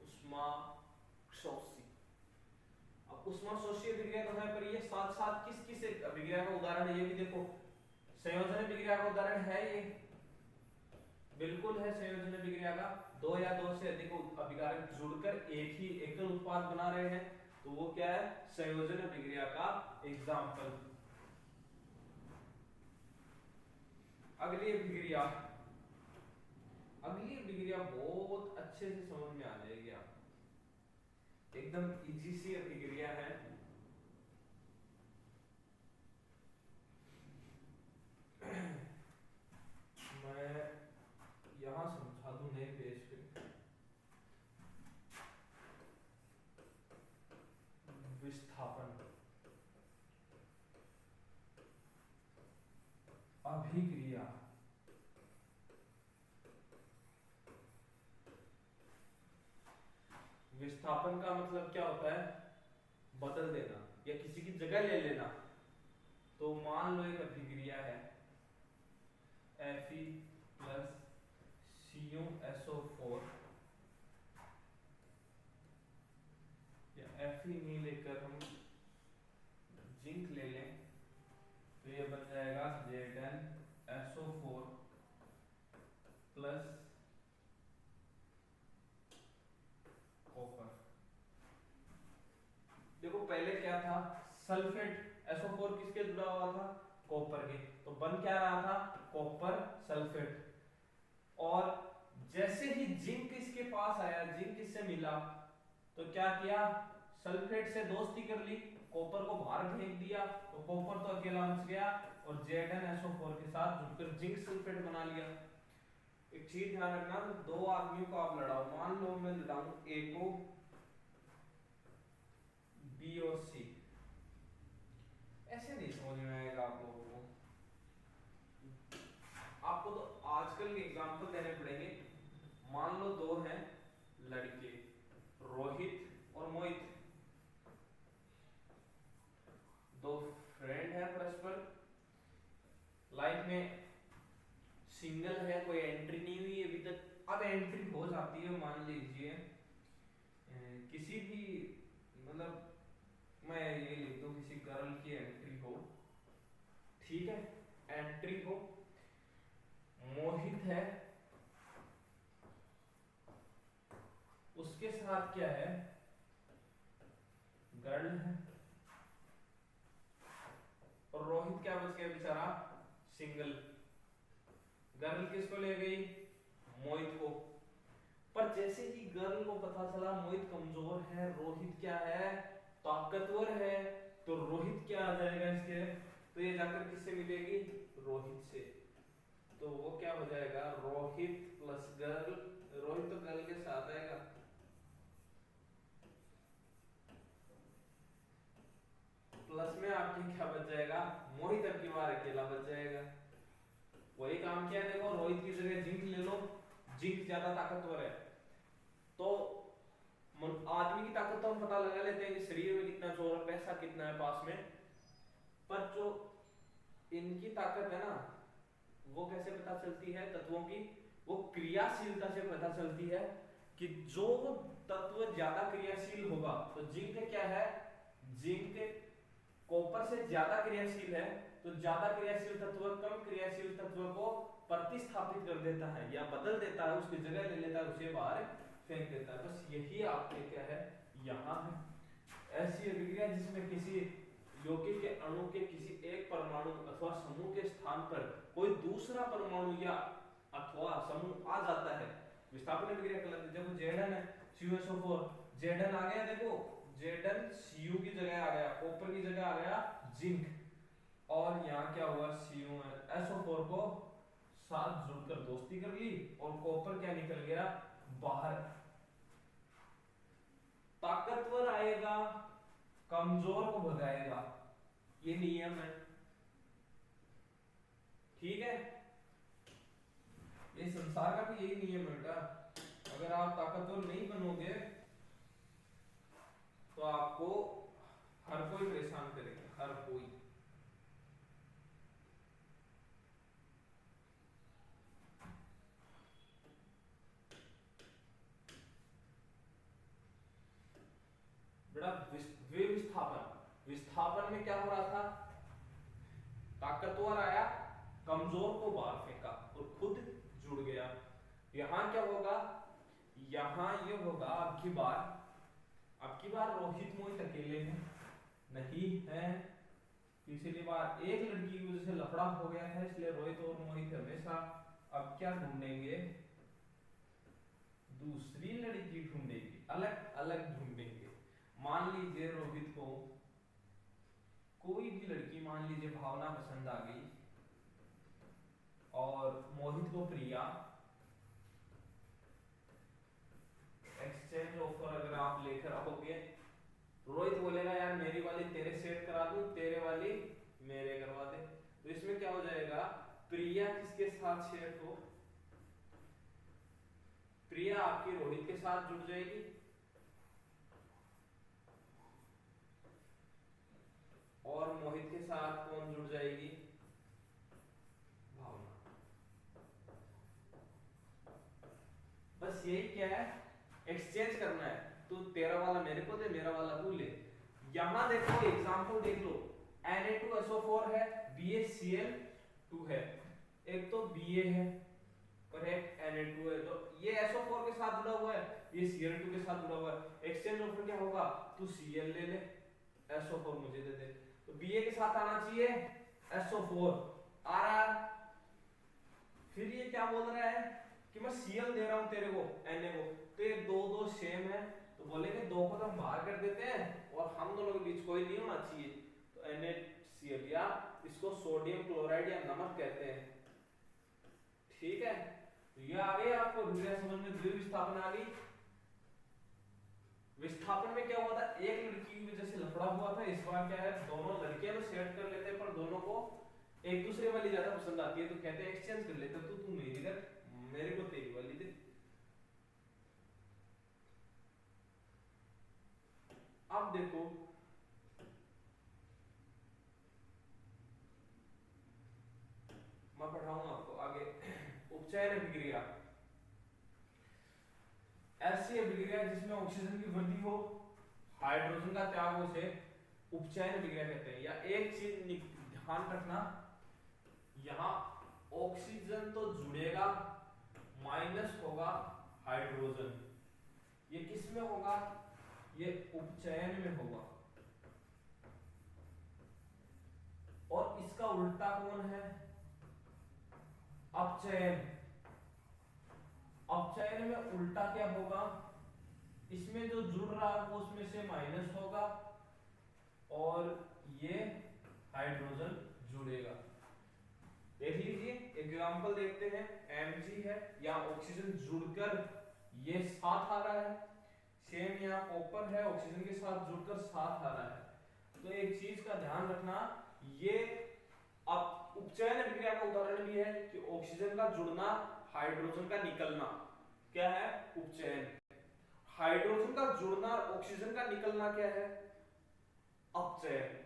उष्माशोषी। अब उष्माशोषी अभिक्रिया तो है, पर ये साथ साथ किस किस अभिक्रिया का उदाहरण है, ये भी देखो। संयोजन अभिक्रिया का उदाहरण है ये, बिल्कुल है संयोजन अभिक्रिया का। दो या दो से अधिक अभिकारक जुड़कर एक ही एकल उत्पाद बना रहे हैं, तो वो क्या है, संयोजन अभिक्रिया का एग्जाम्पल। अगली अभिक्रिया बहुत अच्छे से समझ में आ जाएगी आप, एकदम इजी सी अभिक्रिया है। मैं यहां समझा दूं नए पेज पे। अभिक्रिया। विस्थापन का मतलब क्या होता है? बदल देना या किसी की जगह ले लेना। तो मान लो एक अभिक्रिया है Fe प्लस CuSO4, या Fe नहीं लेकर हम जिंक ले लें, तो ये बन जाएगा ZnSO4 प्लस कॉपर। देखो पहले क्या था, सल्फेट SO4 किसके जुड़ा हुआ था? कॉपर के। तो बन क्या रहा था? Copper sulphate. और जैसे ही जिंक इसके पास आया, जिंक इससे मिला, तो क्या किया? सल्फेट से दोस्ती कर ली, कॉपर को बाहर फेंक दिया, तो कॉपर तो अकेला बच गया और ZnSO4 के साथ जुड़कर जिंक सल्फेट बना लिया। एक चीज ध्यान रखना, दो आदमियों को आप लड़ाओ, मान लो मैं लड़ाऊं A को B और C, ऐसे नहीं समझ में आएगा आप लोगों को। आपको तो आजकल के एग्जांपल देने पड़ेंगे। मान लो दो हैं लड़के, रोहित और मोहित, दो फ्रेंड है परस्पर, लाइफ में सिंगल है, कोई एंट्री नहीं हुई अभी तक। अब एंट्री हो जाती है, मान लीजिए किसी भी, मतलब मैं ये लिख दूं किसी गर्ल की एंट्री हो, ठीक है, एंट्री हो, मोहित है, उसके साथ क्या है? गर्ल है, और रोहित क्या बच गया बेचारा? सिंगल। गर्ल किसको ले गई? मोहित को। पर जैसे ही गर्ल को पता चला मोहित कमजोर है, रोहित क्या है? ताकतवर है, तो रोहित क्या आ जाएगा इसके? तो ये जाकर किससे मिलेगी? रोहित से। तो वो क्या हो जाएगा? रोहित प्लस गर्ल, रोहित तो गर्ल के साथ आएगा, प्लस में आपके क्या बच जाएगा? मोहित अब की बार अकेला बच जाएगा। वही काम किया, देखो रोहित की जगह जिंक ले लो, जिंक ज्यादा ताकतवर है, तो आदमी की ताकत तो हम पता लगा लेते हैं कि शरीर में कितना जोर है, पैसा कितना है पास में, पर जो इनकी ताकत है ना, वो कैसे पता चलती है तत्वों की? वो क्रियाशीलता से पता चलती है कि जो तत्व ज्यादा क्रियाशील होगा, तो जिंक क्या है? जिंक कॉपर से ज्यादा क्रियाशील है, तो ज्यादा क्रियाशील तत्व कम क्रियाशील तत्व को प्रतिस्थापित कर देता है या बदल देता है, उसकी जगह ले लेता है, उसे बाहर फेंक देता है। बस यही आपके क्या है यहाँ है। ऐसी अभिक्रिया जिसमें किसी यौगिक के अणु के किसी एक परमाणु अथवा समूह के स्थान पर कोई दूसरा परमाणु या अथवा समूह आ जाता है, विस्थापन अभिक्रिया कहलाती है। देखो Zn है CuSO4, Zn आ गया, देखो Zn Cu की जगह आ गया, कॉपर की जगह आ गया जिंक, और यहाँ क्या हुआ? CuSO4 को साथ जुड़कर दोस्ती कर ली और कॉपर क्या निकल गया? बाहर। ताकतवर आएगा, कमजोर को भगाएगा, ये नियम है, ठीक है? ये संसार का भी यही नियम है बेटा। अगर आप ताकतवर नहीं बनोगे तो आपको हर कोई परेशान करेगा, हर कोई। बेटा विस्थापन, विस्थापन में क्या हो रहा था? ताकतवर आया, कमजोर को बाहर फेंका और खुद जुड़ गया। यहां क्या होगा? यहां ये होगा अब की बार रोहित मोहित अकेले हैं नहीं है, पिछली बार एक लड़की की वजह से लफड़ा हो गया था, इसलिए रोहित और मोहित हमेशा अब क्या ढूंढेंगे? दूसरी लड़की ढूंढेंगे, अलग अलग ढूंढेंगे। मान लीजिए रोहित को कोई भी लड़की, मान लीजिए भावना पसंद आ गई, और मोहित को प्रिया। एक्सचेंज ऑफर अगर आप लेकर आओगे, रोहित बोलेगा यार मेरी वाली तेरे सेट करा दूं, तेरे वाली मेरे करवा दे, तो इसमें क्या हो जाएगा? प्रिया किसके साथ शेयर हो? प्रिया आपकी रोहित के साथ जुड़ जाएगी और मोहित के साथ कौन जुड़ जाएगी? भावना। बस यही क्या है, एक्सचेंज करना है। तो तेरा वाला मेरे को दे, मेरा वाला तू ले। यहां देखो एग्जांपल देख लो, Na2SO4 है, BaCl2 है, एक तो Ba है और एक Na2 है, तो ये SO4 के साथ जुड़ा हुआ है, ये Cl2 के साथ जुड़ा हुआ है। एक्सचेंज ऑफर क्या होगा, तू Cl ले ले, SO4 मुझे दे दे। तो Ba के साथ आना चाहिए SO4, आ रहा है। फिर ये क्या बोल रहा है कि मैं Cl दे रहा हूं तेरे को, Na को, तो ये दो दो सेम है, तो बोलेंगे दो को तो हम बाहर कर देते हैं और हम दोनों के बीच कोई नहीं होना चाहिए, तो NaCl, या इसको सोडियम क्लोराइड या नमक कहते हैं। ठीक है, तो ये आ गई आपको अभिक्रिया समझ में, द्वितीय विस्थापन आ गई। विस्थापन में क्या हुआ था, एक लड़की की वजह से लफड़ा हुआ था, इस बार क्या है, दोनों लड़कियां तो सेट कर लेते हैं पर दोनों को एक दूसरे वाली ज्यादा पसंद आती है, तो कहते हैं एक्सचेंज कर लेते, तो तू मेरी कर, मेरे को तेरी वाली दे। अब देखो मैं पढ़ाऊंगा आपको आगे। उपचयन अभिक्रिया, ऐसी अभिक्रिया जिसमें ऑक्सीजन की वृद्धि हो, हाइड्रोजन का त्याग हो, से उपचयन अभिक्रिया कहते हैं। या एक चीज ध्यान रखना, यहां ऑक्सीजन तो जुड़ेगा, माइनस होगा हाइड्रोजन, ये किस में होगा, ये उपचयन में होगा। और इसका उल्टा कौन है, अपचयन। अपचयन में उल्टा क्या होगा, इसमें जो जुड़ रहा है वो उसमें से माइनस होगा और ये हाइड्रोजन जुड़ेगा। देख लीजिए एग्जांपल देखते हैं, Mg है, या ऑक्सीजन जुड़कर ये साथ आ रहा है, सेम यहाँ कॉपर है, ऑक्सीजन के साथ जुड़कर साथ आ रहा है। तो एक चीज का ध्यान रखना, ये अब उपचयन अभिक्रिया का उदाहरण भी है कि ऑक्सीजन का जुड़ना, हाइड्रोजन का निकलना, क्या है, उपचयन। हाइड्रोजन का जुड़ना, ऑक्सीजन का निकलना क्या है, अपचयन।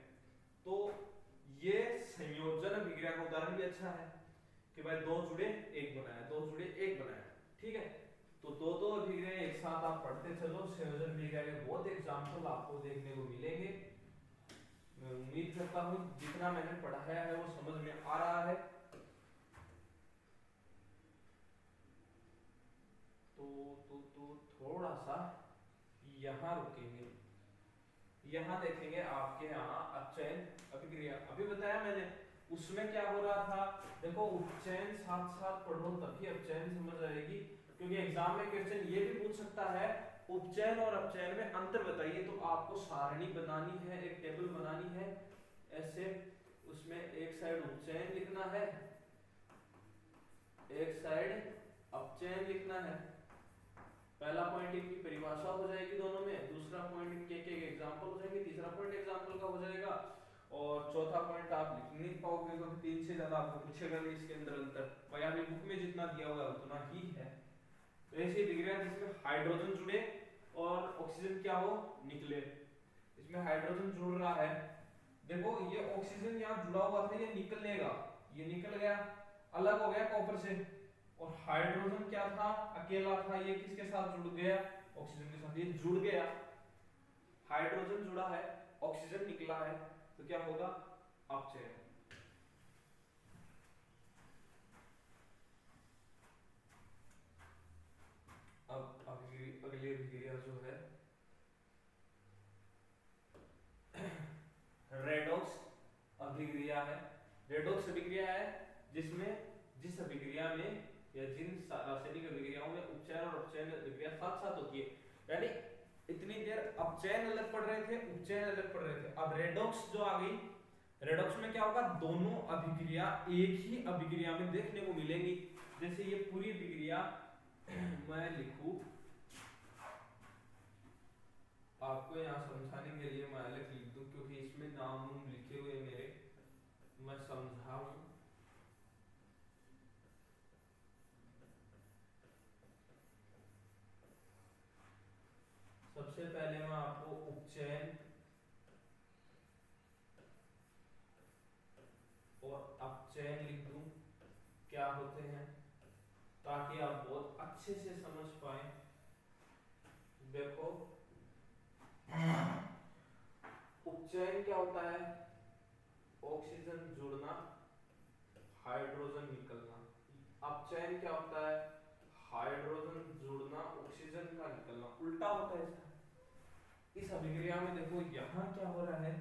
तो ये संयोजन अभिक्रिया का उदाहरण भी अच्छा है कि भाई दो जुड़े एक बनाया, दो जुड़े एक बनाया। ठीक है, तो दो दो अभिक्रिया एक साथ आप पढ़ते चलो, संयोजन अभिक्रिया के बहुत एग्जांपल आपको देखने को मिलेंगे। मैं उम्मीद करता हूं जितना मैंने पढ़ाया है वो समझ में आ रहा है। तो थोड़ा सा यहाँ रुकेंगे, यहाँ देखेंगे आपके यहाँ अपचयन अभिक्रिया। अभी बताया मैंने, उसमें क्या हो रहा था, देखो उपचयन साथ साथ पढ़ो तभी अपचयन समझ आएगी, क्योंकि एग्जाम में क्वेश्चन ये भी पूछ सकता है उपचयन और अपचयन में अंतर बताइए, तो आपको सारणी बनानी है, एक टेबल बनानी है ऐसे, उसमें एक साइड उपचयन लिखना है, एक साइड अपचयन लिखना है। पहला पॉइंट इनकी परिभाषा हो जाएगी दोनों में, दूसरा पॉइंट इनके एक एग्जांपल हो जाएंगे, तीसरा पॉइंट एग्जांपल का हो जाएगा, और चौथा पॉइंट आप लिख नहीं पाओगे क्योंकि तीन से ज्यादा आपको पूछेगा नहीं इसके अंदर अंतर, भाई आपकी बुक में जितना दिया हुआ है उतना ही है। तो ऐसी अभिक्रिया जिसमें हाइड्रोजन जुड़े और ऑक्सीजन क्या हो, निकले। इसमें हाइड्रोजन जुड़ रहा है, देखो ये ऑक्सीजन यहाँ जुड़ा हुआ था, ये निकलेगा, ये निकल गया, अलग हो गया कॉपर से, और हाइड्रोजन क्या था, अकेला था, ये किसके साथ जुड़ गया, ऑक्सीजन के साथ, ये जुड़ गया, हाइड्रोजन जुड़ा है, ऑक्सीजन निकला है, तो क्या होगा, अपचयन। अब अगली अभिक्रिया जो है रेडॉक्स अभिक्रिया है। रेडॉक्स अभिक्रिया है जिसमें, जिस अभिक्रिया में या जिन रासायनिक अभिक्रियाओं में उपचयन और अपचयन अभिक्रिया साथ साथ होती है, यानी इतनी देर अपचयन अलग पढ़ रहे थे, उपचयन अलग पढ़ रहे थे, अब रेडॉक्स जो आ गई, रेडॉक्स में क्या होगा, दोनों अभिक्रिया एक ही अभिक्रिया में देखने को मिलेंगी। जैसे ये पूरी अभिक्रिया मैं लिखूं आपको यहाँ समझाने के लिए, मैं अलग लिख दूं क्योंकि इसमें नाम लिखे हुए मेरे, मैं समझाऊं। सबसे पहले मैं आपको उपचयन और अपचयन लिख दूं क्या होते हैं, ताकि आप बहुत अच्छे से समझ पाए। देखो उपचयन क्या होता है, ऑक्सीजन जुड़ना हाइड्रोजन निकलना। अपचयन क्या होता है, हाइड्रोजन जुड़ना ऑक्सीजन का निकलना, उल्टा होता है इसका। इस अभिक्रिया में देखो यहाँ क्या हो रहा है,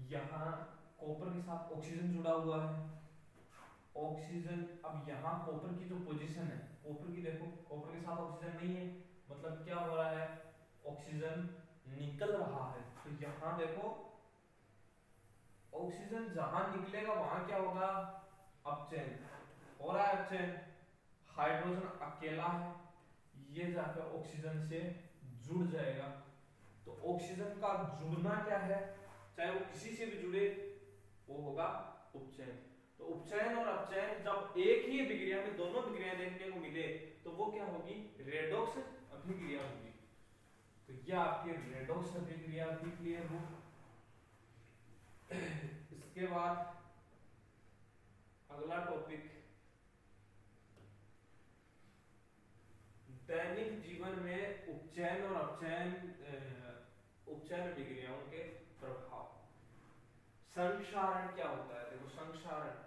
यहाँ कॉपर के साथ ऑक्सीजन जुड़ा हुआ है, ऑक्सीजन, अब यहाँ कॉपर की जो पोजीशन है, कॉपर की देखो कॉपर के साथ ऑक्सीजन नहीं है, मतलब क्या हो रहा है, ऑक्सीजन निकल रहा है। तो यहाँ देखो ऑक्सीजन जहां निकलेगा वहां क्या होगा, अपचयन हो रहा है, अपचयन, हाइड्रोजन अकेला है, ये जाकर ऑक्सीजन से जुड़ जाएगा। तो ऑक्सीजन का जुड़ना क्या है, चाहे वो किसी से भी जुड़े, वो होगा उपचयन। तो उपचयन और अपचयन जब एक ही अभिक्रिया में दोनों अभिक्रियाएं देखने को मिले तो वो क्या होगी, रेडॉक्स अभिक्रिया होगी। तो यह आपकी रेडॉक्स अभिक्रिया भी क्लियर हो। इसके बाद अगला टॉपिक, दैनिक जीवन में उपचयन और अपचयन, उपचयन अभिक्रियाओं के प्रभाव। संक्षारण क्या होता है, देखो संक्षारण,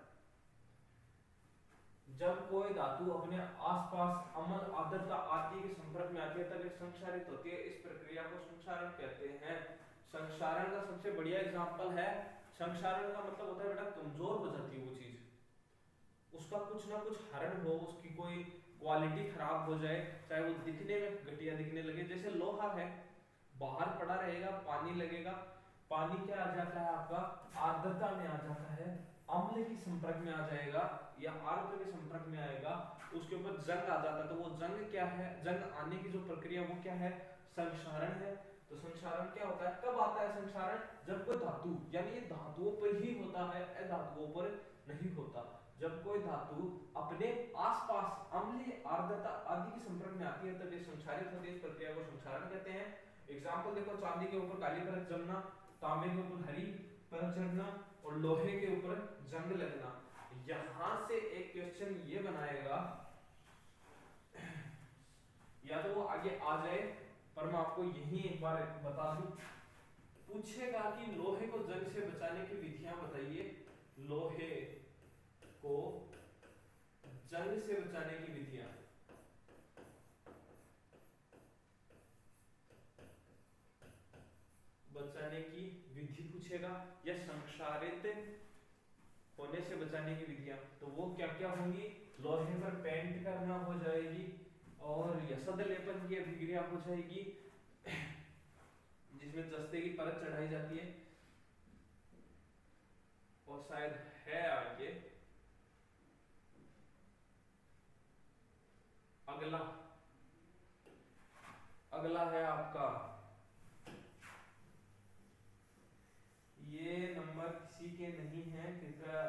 जब कोई धातु अपने आसपास अम्ल आर्द्रता आदि के संपर्क में आती है तब एक संक्षारित होती है, इस प्रक्रिया को संक्षारण कहते हैं। संक्षारण का सबसे बढ़िया एग्जांपल है, संक्षारण का मतलब होता है बेटा कमजोर हो जाती है वो चीज, उसका कुछ ना कुछ हरण हो, उसकी कोई क्वालिटी खराब हो जाए, चाहे वो दिखने में घटिया दिखने लगे। जैसे लोहा है, बाहर पड़ा रहेगा, पानी लगेगा, पानी क्या आ जाता है आपका, आर्द्रता में आ जाता है, अम्ल के संपर्क में आ जाएगा या आर्द्र के संपर्क में आएगा, उसके ऊपर जंग आ जाता है। तो वो जंग क्या है, जंग आने की जो प्रक्रिया वो क्या है, संक्षारण है। तो संक्षारण क्या होता है, कब आता है संक्षारण, जब कोई धातु, यानी ये धातुओं पर ही होता है, अधातुओं पर नहीं होता। जब कोई धातु अपने आसपास अम्लीय आर्द्रता आदि के संपर्क में आती है तब ये संक्षारित होती है, इस प्रक्रिया को संक्षारण कहते हैं। एग्जांपल देखो, चांदी के ऊपर काली परत जमना, तांबे के ऊपर हरी परत चढ़ना और लोहे के ऊपर जंग लगना। यहां से एक क्वेश्चन ये बनाएगा, या तो वो आगे आ जाए पर मैं आपको यही एक बार बता दूं, पूछेगा कि लोहे को जंग से बचाने की विधियां बताइए, लोहे को जंग से बचाने की विधियां। बचाने की विधि पूछेगा या संक्षारित होने से बचाने की विधियां, तो वो क्या क्या होंगी, लोहे पर पेंट करना हो जाएगी और यसद लेपन की अभिक्रिया हो जाएगी जिसमें जस्ते की परत चढ़ाई जाती है, और शायद है आगे अगला, अगला है आपका, ये नंबर किसी के नहीं है, कृपया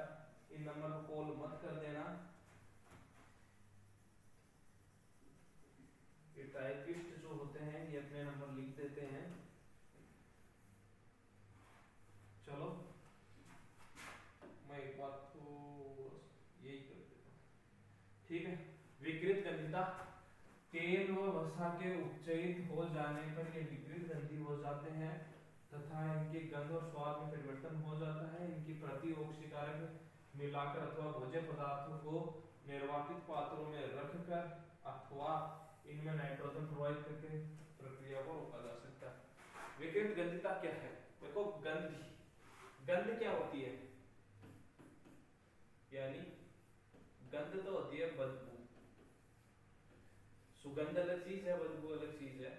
इन नंबर को कॉल मत कर देना, ये टाइपिस्ट जो होते हैं ये अपने नंबर लिख देते हैं। चलो मैं एक बात तो यही कर देता हूँ, ठीक है। विकृत गंधिता, तेल व वसा के उपचयित हो जाने पर ये विकृत गंधी हो जाते हैं तथा इनके गंध और स्वाद में परिवर्तन हो जाता है। इनकी प्रतिओक्सीकारक मिलाकर अथवा भोज्य पदार्थों को निर्वापित पात्रों में रखकर अथवा इनमें नाइट्रोजन प्रवाहित करके प्रक्रिया को रोका जा सकता है। विकृत गंधिता क्या है, देखो गंध, गंध क्या होती है, यानी गंध तो होती है बदबू, सुगंध अलग चीज है, बदबू अलग चीज है।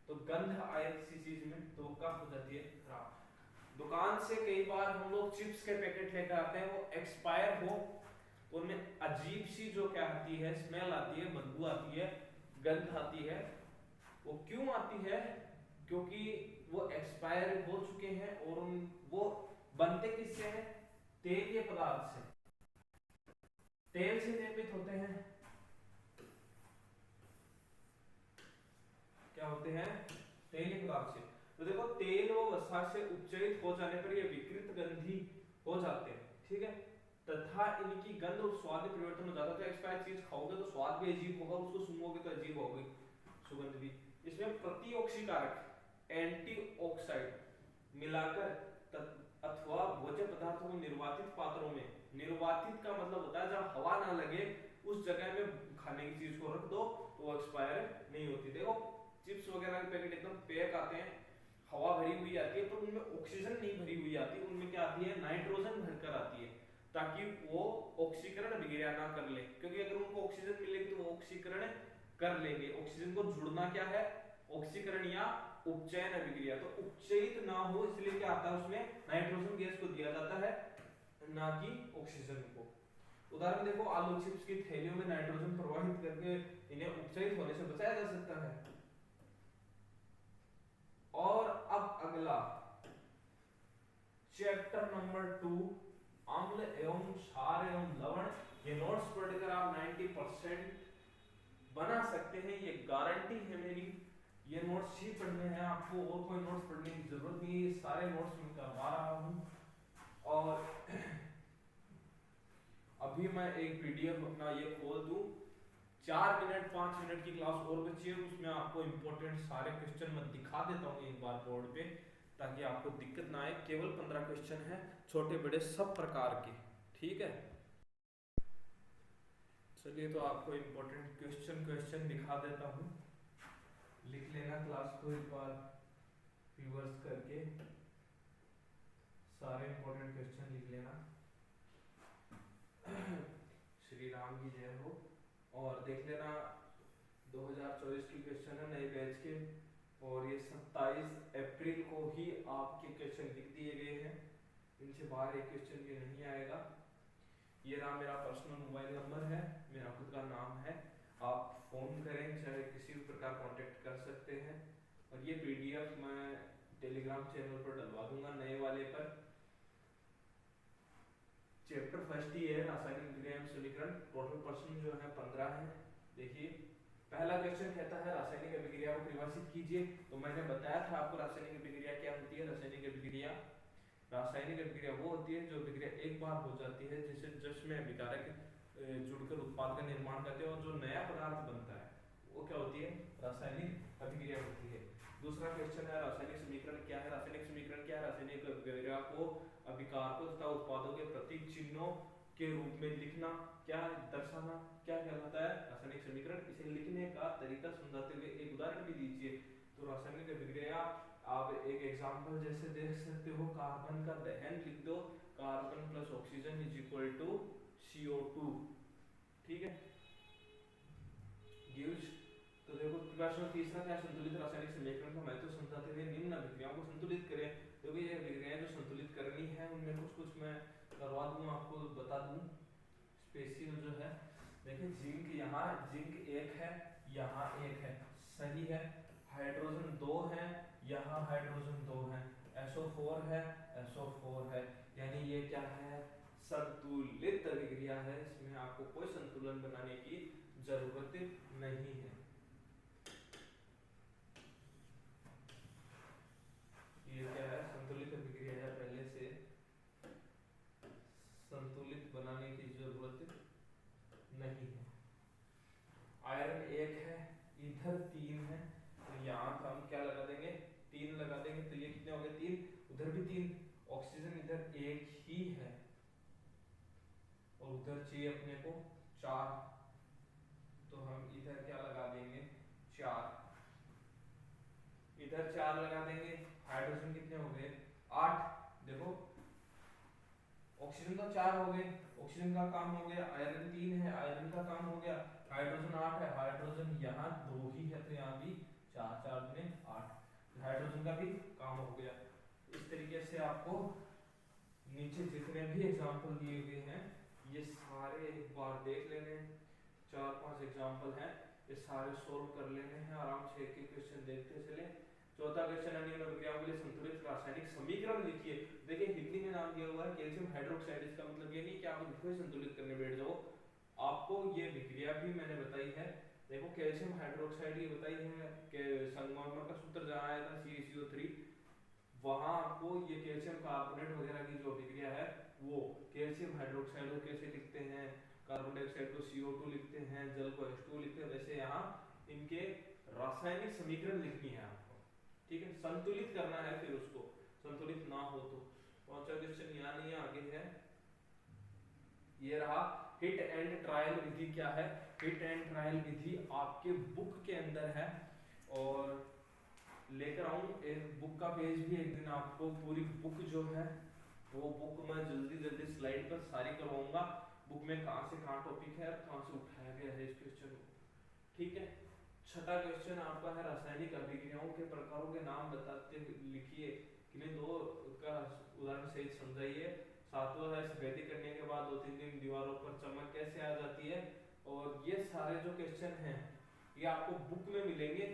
तो गंध आए किसी चीज में तो कब हो जाती है, खराब। दुकान से कई बार हम लोग चिप्स के पैकेट लेकर आते हैं, वो एक्सपायर हो, उनमें अजीब सी जो क्या आती है, स्मेल आती है, बदबू आती है, गंध आती है। वो क्यों आती है, क्योंकि वो एक्सपायर हो चुके हैं और वो बनते किससे हैं, तेलीय पदार्थ से, तेल से निर्मित होते हैं। क्या होते हैं, तेलीय पदार्थ से। तो देखो तेल व वसा से उपचयित हो जाने पर ये विकृत गंधी हो जाते हैं, ठीक है, तथा इनकी गंध और स्वाद में परिवर्तन हो जाता है। तो एक्सपायर्ड चीज खाओगे तो स्वाद भी अजीब होगा, उसको सूंघोगे तो अजीब होगी सुगंध भी। इसमें प्रतिऑक्सीकारक एंटीऑक्साइड मिलाकर अथवा भोज्य पदार्थों को निर्वातित पात्रों में, निर्वातित का मतलब होता है जब हवा ना लगे उस जगह में खाने की चीज को रख दो तो वो एक्सपायर नहीं होती। देखो चिप्स वगैरह के पैकेट एकदम पैक आते हैं, हवा भरी हुई आती है, पर उनमें ऑक्सीजन नहीं भरी हुई आती, उनमें क्या आती है, नाइट्रोजन भरकर आती है, ताकि वो ऑक्सीकरण अभिक्रिया ना कर ले, क्योंकि अगर उनको ऑक्सीजन मिलेगी तो वो ऑक्सीकरण कर लेंगे। ऑक्सीजन को जुड़ना क्या है, ऑक्सीकरण या उपचयन अभिक्रिया। तो उपचयित ना हो इसलिए क्या आता है, उसमें नाइट्रोजन गैस को दिया जाता है, ना कि ऑक्सीजन को। उदाहरण देखो, आलू चिप्स की थैलियों में नाइट्रोजन प्रवाहित करके इन्हें उपचयित होने से बचाया जा सकता है। और अब अगला चैप्टर नंबर 2, अम्ल एवं क्षार एवं लवण। ये नोट्स पढ़कर आप 90% बना सकते हैं, ये गारंटी है मेरी। ये नोट्स ही पढ़ने हैं आपको, और कोई नोट्स पढ़ने की जरूरत नहीं है, सारे नोट्स मैं करवा रहा हूं। और अभी मैं एक पीडीएफ अपना ये खोल दूं, 4 मिनट 5 मिनट की क्लास और बची है, उसमें आपको इंपॉर्टेंट सारे क्वेश्चन मैं दिखा देता हूँ एक बार बोर्ड पे, ताकि आपको दिक्कत ना आए। केवल 15 क्वेश्चन है, छोटे बड़े सब प्रकार के, ठीक है। चलिए तो आपको इंपॉर्टेंट क्वेश्चन दिखा देता हूँ, लिख लेना क्लास को एक बार रिवर्स करके, सारे इंपॉर्टेंट क्वेश्चन लिख लेना। श्री राम की जय हो। और देख लेना 2024 की क्वेश्चन है नए बैच के, और ये 27 अप्रैल को ही आपके क्वेश्चन लिख दिए गए हैं, इनसे बाहर एक क्वेश्चन भी नहीं आएगा। ये रहा मेरा पर्सनल मोबाइल नंबर है, मेरा खुद का नाम है, आप फोन करें चाहे किसी भी प्रकार कांटेक्ट कर सकते हैं। और ये पीडीएफ मैं टेलीग्राम चैनल पर डलवा दूंगा नए वाले पर। चैप्टर फर्स्ट ही है रासायनिक अभिक्रिया एवं समीकरण, टोटल पर्सन जो है 15 है। देखिए पहला क्वेश्चन कहता है रासायनिक अभिक्रिया को परिभाषित कीजिए। तो मैंने बताया था आपको रासायनिक अभिक्रिया क्या होती है। रासायनिक अभिक्रिया वो होती है जो अभिक्रिया एक बार हो जाती है, जिसे जिसमें अभिकारक जुड़कर उत्पाद का निर्माण करते हैं, और जो नया पदार्थ बनता है वो क्या होती है, रासायनिक अभिक्रिया होती है। दूसरा क्वेश्चन है रासायनिक समीकरण क्या है। रासायनिक समीकरण क्या है, रासायनिक अभिक्रिया को अभिकारकों तथा उत्पादों के प्रतीक चिन्हों के रूप में लिखना, क्या दर्शाना, क्या कहलाता है, रासायनिक समीकरण। इसे लिखने का तरीका समझाते हुए एक उदाहरण भी दीजिए। तो रासायनिक अभिक्रिया आप एक एग्जांपल जैसे देख सकते हो, कार्बन का दहन लिख दो, carbon plus oxygen is equal to CO2, ठीक है। गिव्स, तो देखो प्रश्न तीसरा क्या, संतुलित रासायनिक समीकरण का महत्व समझाते हुए निम्न अभिक्रियाओं को संतुलित करें। क्योंकि ये अभिक्रियाएं जो संतुलित करनी है उनमें कुछ कुछ मैं करवा दूं, आपको बता दूं स्पेशल जो है। देखिए जिंक, यहाँ जिंक 1 है, यहाँ 1 है, सही है। हाइड्रोजन 2 है, यहाँ हाइड्रोजन 2 है, SO4 है, SO4 है, यानी ये क्या है, संतुलित अभिक्रिया है। इसमें आपको कोई संतुलन बनाने की जरूरत नहीं है। ये क्या है, संतुलित अभिक्रिया है, पहले से संतुलित बनाने की जरूरत नहीं है। आयरन 1 है, इधर 3 है, तो यहाँ हम क्या लगा देंगे, 3 लगा देंगे, तो ये कितने हो गए, 3, उधर भी 3। ऑक्सीजन इधर 1 ही है, और उधर चाहिए अपने को 4, तो हम इधर क्या लगा देंगे, 4, इधर 4 लगा देंगे। हाइड्रोजन कितने हो गए, 8। देखो ऑक्सीजन तो 4 हो गए, ऑक्सीजन का काम हो गया। आयरन 3 है, आयरन का काम हो गया। हाइड्रोजन 8 है, हाइड्रोजन यहाँ 2 ही है, तो यहाँ भी 4, 4 में 8, हाइड्रोजन का भी काम हो गया। इस तरीके से आपको नीचे जितने भी एग्जाम्पल दिए गए हैं ये सारे एक बार देख लेने, 4-5 एग्जाम्पल हैं, ये सारे सोल्व कर लेने हैं आराम से, एक एक क्वेश्चन देखते चले। चौथा क्वेश्चन है निम्न अभिक्रियाओं के लिए संतुलित रासायनिक समीकरण लिखिए। देखिए हिंदी में नाम दिया हुआ है कैल्शियम हाइड्रोक्साइड, इसका मतलब ये नहीं कि आप इसको संतुलित करने बैठ जाओ, आपको ये अभिक्रिया भी मैंने बताई है देखो कैल्शियम हाइड्रोक्साइड ये बताई है कि संगमरमर का सूत्र जहाँ आया था CaCO3, वहां आपको ये कैल्शियम कार्बोनेट वगैरह की जो अभिक्रिया है वो कैल्शियम हाइड्रोक्साइड को कैसे लिखते हैं, कार्बन डाइऑक्साइड को CO2 लिखते हैं, जल को H2 लिखते हैं, वैसे यहाँ इनके रासायनिक समीकरण लिखनी है आपको, ठीक है, संतुलित करना है, फिर उसको संतुलित ना हो तो। कौन सा क्वेश्चन यहाँ नहीं है, आगे है, ये रहा हिट एंड ट्रायल विधि क्या है। हिट एंड ट्रायल विधि आपके बुक के अंदर है, और लेकर आऊं एक बुक का पेज भी एक दिन आपको, पूरी बुक जो है वो बुक मैं जल्दी जल्दी स्लाइड पर सारी करवाऊंगा, बुक में कहाँ से कहाँ टॉपिक है और कहाँ से उठाया गया है इस क्वेश्चन को, ठीक है। छठा क्वेश्चन आपका है रासायनिक अभिक्रियाओं के प्रकारों के नाम बताते लिखिए, किन्हीं दो का उदाहरण सहित समझाइए। सातवां है सफेदी करने के बाद 2-3 दिन दीवारों पर चमक कैसे आ जाती है। और ये सारे जो क्वेश्चन हैं ये आपको बुक में मिलेंगे,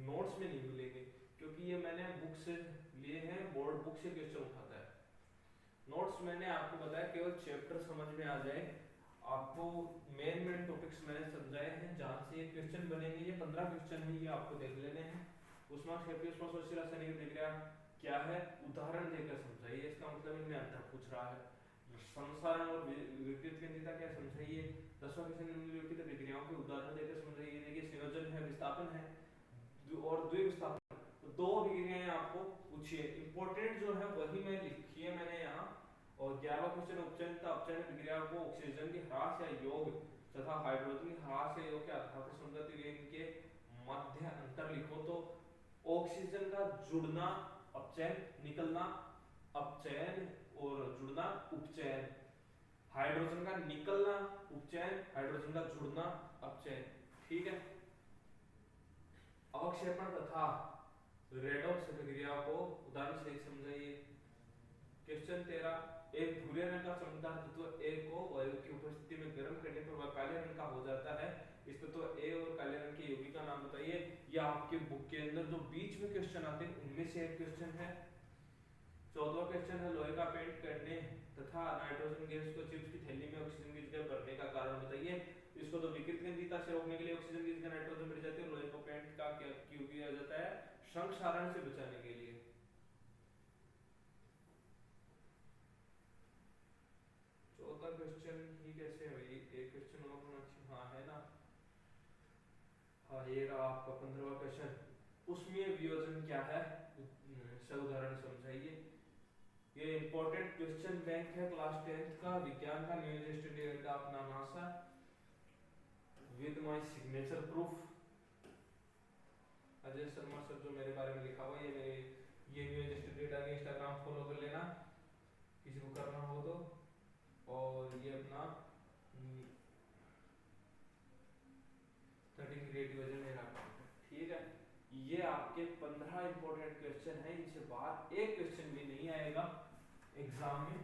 नोट्स में नहीं मिलेंगे, क्योंकि ये मैंने बुक से लिए हैं, बोर्ड बुक से क्वेश्चन उठाता है। नोट्स मैंने आपको बताया केवल चैप्टर समझ में आ जाए, आपको मेन टॉपिक्स मैंने समझाए हैं जहाँ से ये क्वेश्चन बनेंगे। ये 15 क्वेश्चन है, ये आपको देख लेने हैं। उष्माक्षेपी रासायनिक अभिक्रिया क्या है, उदाहरण देकर समझाइए, इसका मतलब इनमें अंतर पूछ रहा है। संसारण और विपरीत केंद्रिता क्या समझाइए। 10वां क्वेश्चन निम्नलिखित अभिक्रियाओं के उदाहरण देकर समझाइए। देखिए संयोजन है, विस्थापन है और द्विविस्थापन, तो दो अभिक्रियाएं आपको पूछिए, इंपॉर्टेंट जो है वही मैं लिखी है मैंने यहाँ। और 11वां क्वेश्चन उपचयन तथा अपचयन अभिक्रिया को ऑक्सीजन के ह्रास या योग तथा हाइड्रोजन के ह्रास या योग के आधार पर समझाते हुए इनके मध्य अंतर लिखो। तो ऑक्सीजन का जुड़ना अपचयन, निकलना अपचयन, और जुड़ना उपचयन। हाइड्रोजन का निकलना उपचयन, हाइड्रोजन का जुड़ना अपचयन, ठीक है। अवक्षेपण तथा रेडॉक्स अभिक्रिया को उदाहरण से समझाइए। क्वेश्चन 13, एक भूरे रंग का चमकदार तत्व A को वायु की उपस्थिति में गर्म करने पर वह काले रंग का हो जाता है। इस तत्व A और काले रंग के यौगिक का नाम बताइए। यह आपके बुक के अंदर जो बीच में क्वेश्चन आते हैं उनमें से एक क्वेश्चन है। 14वां क्वेश्चन है लोहे का पेंट करने तथा नाइट्रोजन गैस को चिप्स की थैली में ऑक्सीजन की जगह भरने का कारण बताइए। इसको तो विकृत केंद्रिता से रोकने के लिए ऑक्सीजन की जगह नाइट्रोजन मिल जाती है, और लोहे को पेंट का क्यों किया जाता है, संक्षारण से बचाने के लिए। चौथा क्वेश्चन ही कैसे है भाई, एक क्वेश्चन और होना चाहिए, हाँ है ना, हाँ ये रहा आपका 15वां क्वेश्चन, उष्मीय वियोजन क्या है, उदाहरण समझाइए। ये इंपॉर्टेंट क्वेश्चन बैंक है क्लास 10th का, विज्ञान का, न्यू स्टूडेंट का अपना NASA, with my signature proof. Ajay Sharma sir जो मेरे बारे में लिखा हुआ है, ये मेरे ये न्यू स्टूडेंट का इंस्टाग्राम फॉलो कर लेना किसी को करना हो तो। और ये अपना 13 ग्रेड डिवीजन मेरा अकाउंट है, ठीक है। ये आपके 15 इंपॉर्टेंट क्वेश्चन है, इनसे बाहर एक क्वेश्चन भी नहीं आएगा एग्जाम में।